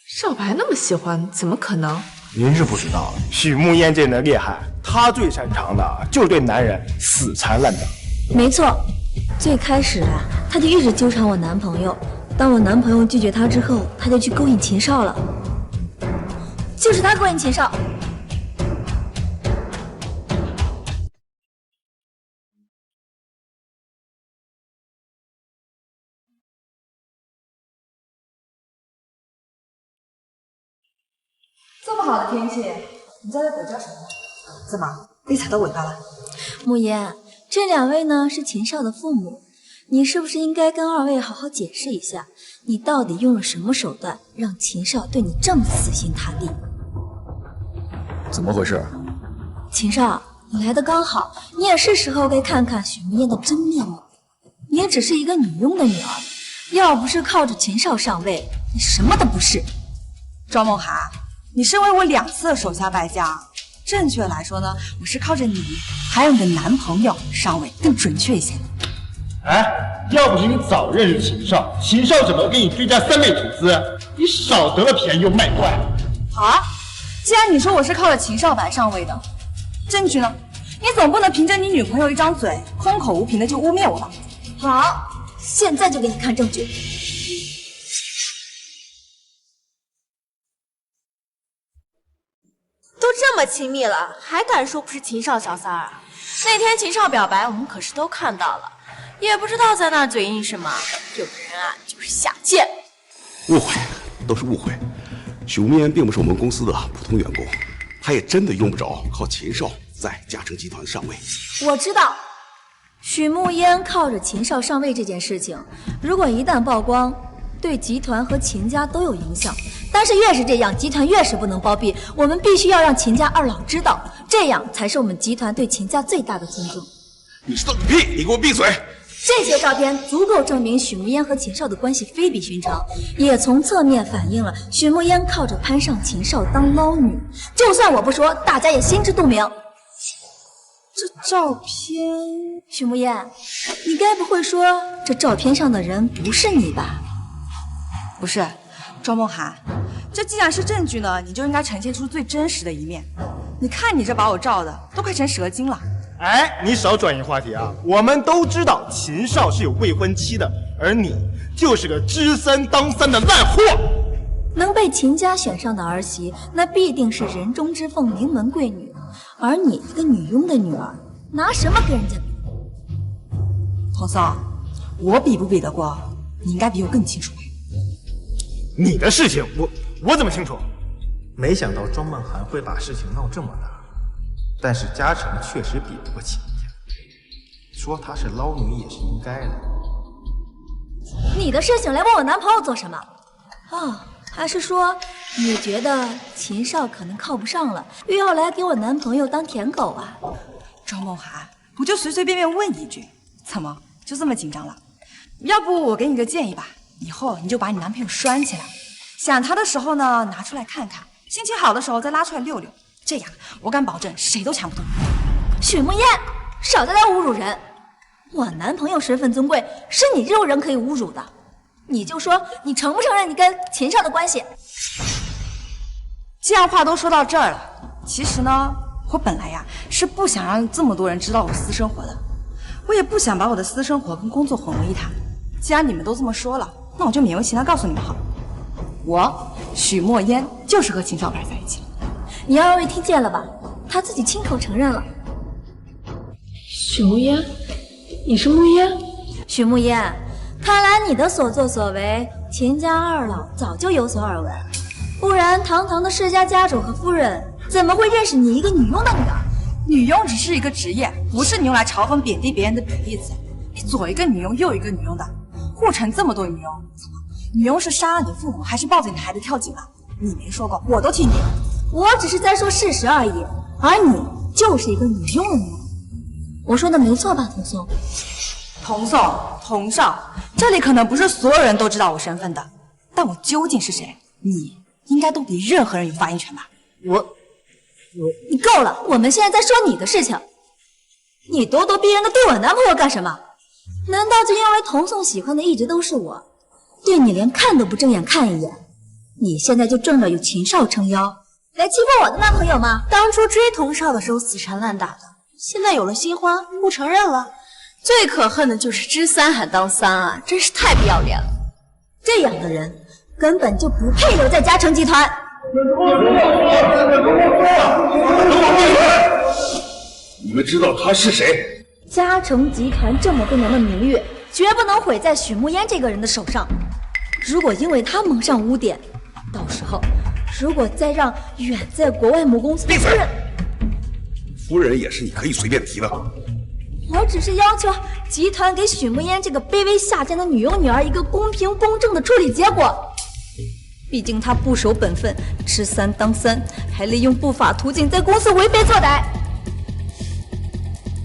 少白那么喜欢，怎么可能？您是不知道了，许慕烟这人的厉害，她最擅长的就是对男人死缠烂打。没错，最开始啊，她就一直纠缠我男朋友。当我男朋友拒绝她之后，她就去勾引秦少了。就是她勾引秦少。这么好的天气，你在这鬼叫什么？怎么被踩到尾巴了？慕言，这2位呢是秦少的父母，你是不是应该跟2位好好解释一下，你到底用了什么手段，让秦少对你这么死心塌地？怎么回事？秦少，你来的刚好，你也是时候该看看许慕烟的真面目。你也只是一个女佣的女儿，要不是靠着秦少上位，你什么都不是。赵梦涵，你身为我2次的手下败将，正确来说呢，我是靠着你还有你的男朋友上位更准确一些。哎，要不是你早认识秦少，秦少怎么给你追加3倍投资？你少得了便宜又卖乖。好啊，既然你说我是靠着秦少白上位的，证据呢？你总不能凭着你女朋友一张嘴，空口无凭的就污蔑我吧？好，现在就给你看证据。都这么亲密了，还敢说不是秦少小三儿啊？那天秦少表白，我们可是都看到了，也不知道在那儿嘴硬什么。有的人啊，就是下贱。误会，都是误会。许无眠并不是我们公司的普通员工，他也真的用不着靠秦少在嘉诚集团上位。我知道，许慕烟靠着秦少上位这件事情，如果一旦曝光，对集团和秦家都有影响。但是越是这样，集团越是不能包庇。我们必须要让秦家二老知道，这样才是我们集团对秦家最大的尊重。你知道个屁！你给我闭嘴！这些照片足够证明许慕烟和秦少的关系非比寻常，也从侧面反映了许慕烟靠着攀上秦少当捞女。就算我不说，大家也心知肚明。这照片，许慕烟，你该不会说这照片上的人不是你吧？不是，庄梦涵，这既然是证据呢，你就应该呈现出最真实的一面。你看你这把我照的都快成蛇精了。哎，你少转移话题啊！我们都知道秦少是有未婚妻的，而你就是个知三当三的烂货。能被秦家选上的儿媳，那必定是人中之凤、名门贵女。而你一个女佣的女儿，拿什么跟人家比？童松，我比不比得过，你应该比我更清楚。你的事情我怎么清楚？没想到庄梦涵会把事情闹这么大，但是嘉诚确实比不过秦家，说她是捞女也是应该的。你的事情来问我男朋友做什么？哦，还是说你觉得秦少可能靠不上了，又要来给我男朋友当舔狗啊？庄梦涵，我就随随便便问一句，怎么就这么紧张了？要不我给你个建议吧，以后你就把你男朋友拴起来，想他的时候呢拿出来看看，心情好的时候再拉出来溜溜，这样我敢保证谁都抢不动你。许慕烟，少在这侮辱人！我男朋友身份尊贵，是你这种人可以侮辱的。你就说你承不承认你跟秦少的关系？既然话都说到这儿了，其实呢，我本来呀是不想让这么多人知道我私生活的，我也不想把我的私生活跟工作混为一谈。既然你们都这么说了，那我就勉为其难告诉你们好了，我许墨烟就是和秦少白在一起了。你二位听见了吧？他自己亲口承认了。许慕烟，你是慕烟？许慕烟，看来你的所作所为，秦家二老早就有所耳闻，不然堂堂的世家家主和夫人怎么会认识你一个女佣的女儿？女佣只是一个职业，不是你用来嘲讽贬低别人的比例子。你左一个女佣，右一个女佣的，护城这么多女佣，怎么女佣是杀了你父母，还是抱着你的孩子跳井了？你没说过，我都听你。我只是在说事实而已，而你就是一个女佣的女儿。我说的没错吧，童松？童颂、童少，这里可能不是所有人都知道我身份的，但我究竟是谁，你应该都比任何人有发言权吧？你够了！我们现在在说你的事情，你咄咄逼人的对我男朋友干什么？难道就因为童颂喜欢的一直都是我，对你连看都不正眼看一眼？你现在就仗着有秦少撑腰来欺负我的男朋友吗？当初追童少的时候死缠烂打的，现在有了新欢不承认了。最可恨的就是知三还当三啊，真是太不要脸了。这样的人根本就不配留在嘉诚集团。你们知道他是谁？嘉诚集团这么多年的名誉，绝不能毁在许慕烟这个人的手上。如果因为他蒙上污点，到时候如果再让远在国外母公司的夫人，夫人也是你可以随便提的。我只是要求集团给许慕烟这个卑微下贱的女佣女儿一个公平公正的处理结果。毕竟她不守本分，吃三当三，还利用不法途径在公司为非作歹。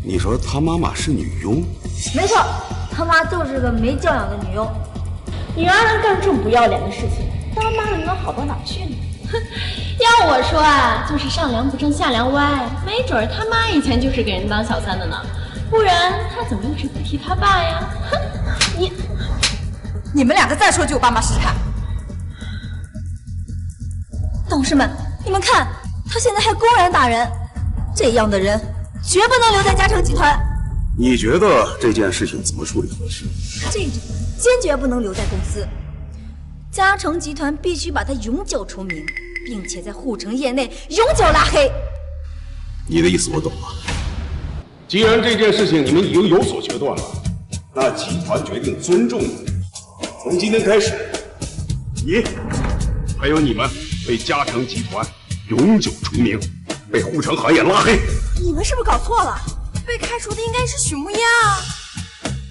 你说他妈妈是女佣？没错，他妈就是个没教养的女佣。女儿能干这么不要脸的事情，当妈的能好到哪去呢？哼，要我说啊，就是上梁不正下梁歪，没准他妈以前就是给人当小三的呢，不然他怎么一直不提他爸呀？哼，你你们两个再说句我爸妈试试看。董事们，你们看，他现在还公然打人，这样的人绝不能留在嘉诚集团。你觉得这件事情怎么处理合适？这种坚决不能留在公司，嘉诚集团必须把他永久除名，并且在护城业内永久拉黑。你的意思我懂了。既然这件事情你们已经有所决断了，那集团决定尊重你。从今天开始，你还有你们被嘉诚集团永久除名，被护城行业拉黑。你们是不是搞错了？被开除的应该是许慕烟啊。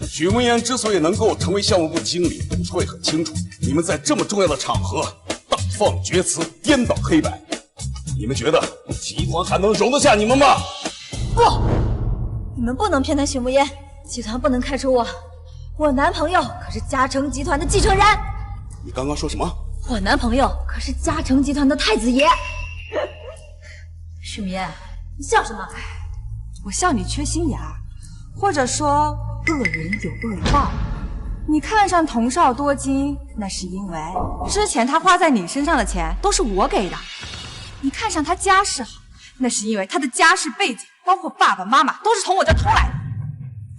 许慕烟之所以能够成为项目部经理，董事会很清楚。你们在这么重要的场合大放厥词，颠倒黑白，你们觉得集团还能容得下你们吗？不，你们不能偏袒许慕烟，集团不能开除我。我男朋友可是嘉诚集团的继承人。你刚刚说什么？我男朋友可是嘉诚集团的太子爷。许慕烟，你笑什么？我笑你缺心眼儿，或者说恶人有恶报。你看上童少多金，那是因为之前他花在你身上的钱都是我给的。你看上他家世好，那是因为他的家世背景，包括爸爸妈妈都是从我这偷来的。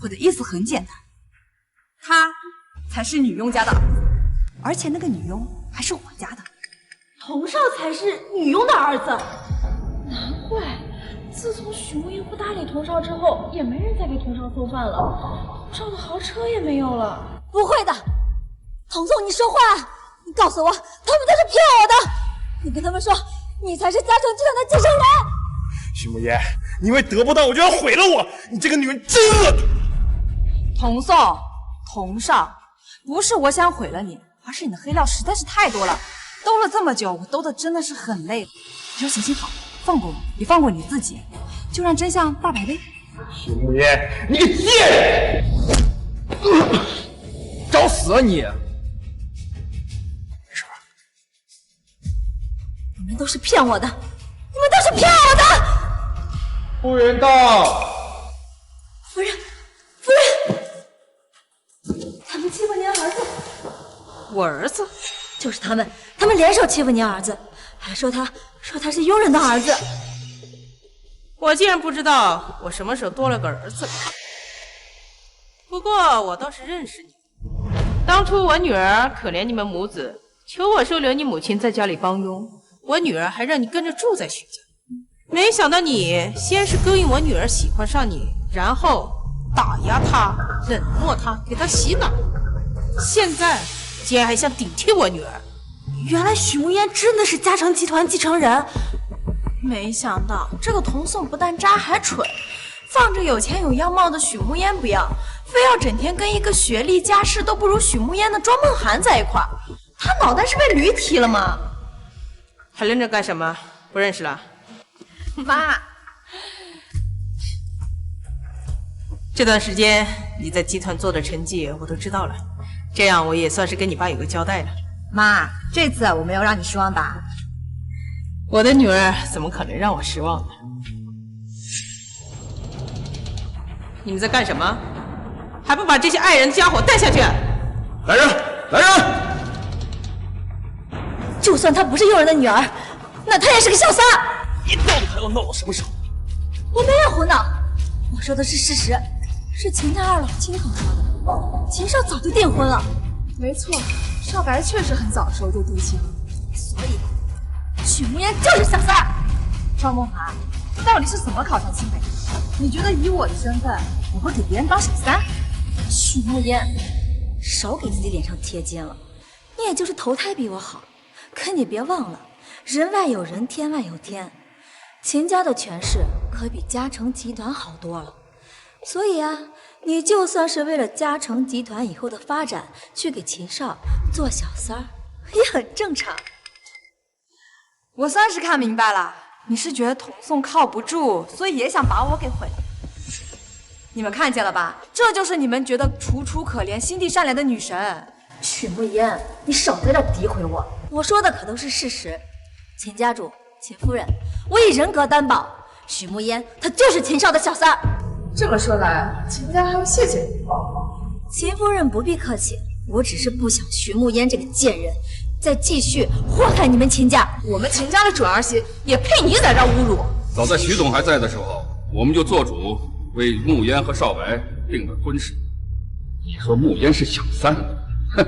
我的意思很简单，他才是女佣家的儿子，而且那个女佣还是我家的。童少才是女佣的儿子，难怪自从许慕烟不搭理童少之后，也没人再给童少送饭了，童少的豪车也没有了。不会的，童总，你说话，你告诉我，他们都是骗我的。你跟他们说，你才是嘉诚集团的继承人。许慕烟，你因为得不到我就要毁了我，你这个女人真恶毒。童颂、童少，不是我想毁了你，而是你的黑料实在是太多了，兜了这么久，我兜的真的是很累了。你说行行好，放过我，也放过你自己，就让真相大白呗。许慕烟，你个贱人！找死啊你！你们都是骗我的，你们都是骗我的！服务员到。夫人，夫人，他们欺负您儿子。我儿子？就是他们联手欺负您儿子，还说他是佣人的儿子。我竟然不知道我什么时候多了个儿子。不过我倒是认识你。当初我女儿可怜你们母子，求我收留你母亲在家里帮佣，我女儿还让你跟着住在徐家。没想到你先是勾引我女儿喜欢上你，然后打压她、冷落她，给她洗脑，现在竟然还想顶替我女儿。原来许慕烟真的是嘉诚集团继承人，没想到这个童颂不但渣还蠢，放着有钱有样貌的许慕烟不要，非要整天跟一个学历家世都不如许慕烟的庄梦涵在一块儿。他脑袋是被驴踢了吗？还愣着干什么？不认识了？妈，这段时间你在集团做的成绩我都知道了，这样我也算是跟你爸有个交代了。妈，这次我没有让你失望吧？我的女儿怎么可能让我失望呢？你们在干什么？还不把这些爱人家伙带下去！来人，来人！就算她不是佣人的女儿，那她也是个小三儿。你到底还要闹到什么时候？我没有胡闹，我说的是事实，是秦家二老亲口说的。秦少早就订婚了。没错，少白确实很早的时候就定亲了。所以，许慕烟就是小三儿。庄梦涵，到底是怎么考上清北？你觉得以我的身份，我会给别人当小三？许慕烟，少给自己脸上贴金了。你也就是投胎比我好，可你别忘了，人外有人，天外有天。秦家的权势可比嘉诚集团好多了，所以啊，你就算是为了嘉诚集团以后的发展去给秦少做小三儿，也很正常。我算是看明白了，你是觉得童颂靠不住，所以也想把我给毁了。你们看见了吧？这就是你们觉得楚楚可怜、心地善良的女神。许慕烟，你少在这诋毁我，我说的可都是事实。秦家主、秦夫人，我以人格担保，许慕烟她就是秦少的小三儿。这么说来，秦家还要谢谢你。秦夫人不必客气，我只是不想徐慕烟这个贱人再继续祸害你们秦家。我们秦家的准儿媳也配你在这侮辱？早在徐总还在的时候，我们就做主为慕烟和少白定了婚事。你说慕烟是小三，哼，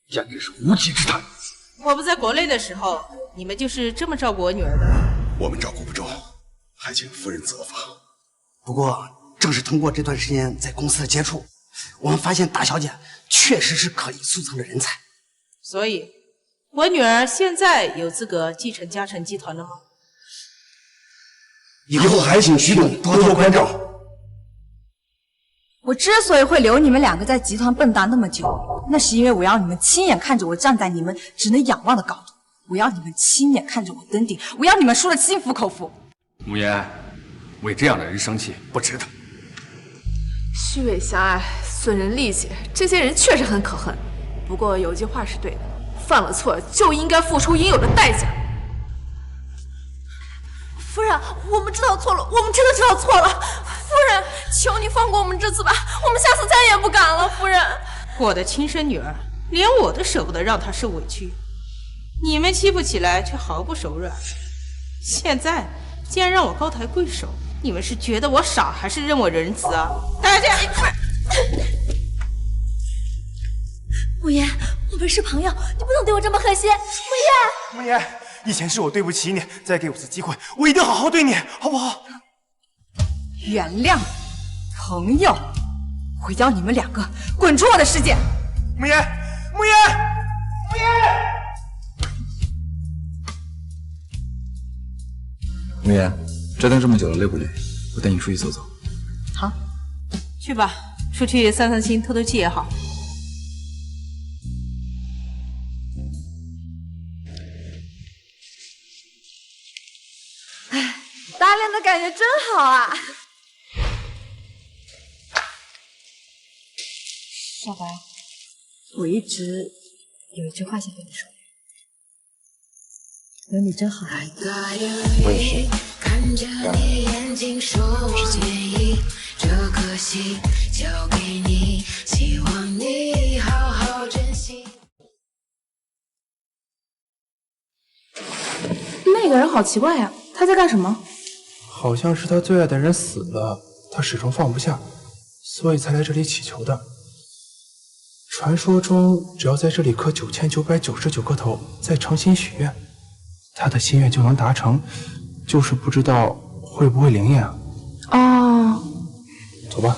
简直是无稽之谈。我不在国内的时候，你们就是这么照顾我女儿的？我们照顾不周，还请夫人责罚。不过，正是通过这段时间在公司的接触，我们发现大小姐确实是可以速成的人才。所以，我女儿现在有资格继承嘉诚集团了吗？以后还请徐总多多关照。我之所以会留你们两个在集团蹦跶那么久，那是因为我要你们亲眼看着我站在你们只能仰望的高度，我要你们亲眼看着我登顶，我要你们输得心服口服。慕烟，为这样的人生气不值得。虚伪狭隘，损人利己，这些人确实很可恨。不过有句话是对的，犯了错就应该付出应有的代价。夫人，我们知道错了，我们真的知道错了。夫人，求你放过我们这次吧，我们下次再也不敢了。夫人，我的亲生女儿，连我都舍不得让她受委屈，你们欺负起来却毫不手软。现在竟然让我高抬贵手，你们是觉得我傻，还是认我仁慈啊？大家慕言，我们是朋友，你不能对我这么狠心。慕言，以前是我对不起你，再给我次机会，我一定好好对你，好不好？原谅你，朋友，我要你们两个滚出我的世界！慕言，慕言，慕言！慕言，折腾这么久了，累不累？我带你出去走走。好，去吧，出去散散心、透透气也好。搭恋的感觉真好啊！少白，我一直有一句话想跟你说，有你真好。我也是。那个人好奇怪呀，他在干什么？好像是他最爱的人死了，他始终放不下，所以才来这里祈求的。传说中，只要在这里磕9999个头，再诚心许愿，他的心愿就能达成，就是不知道会不会灵验啊。哦，走吧。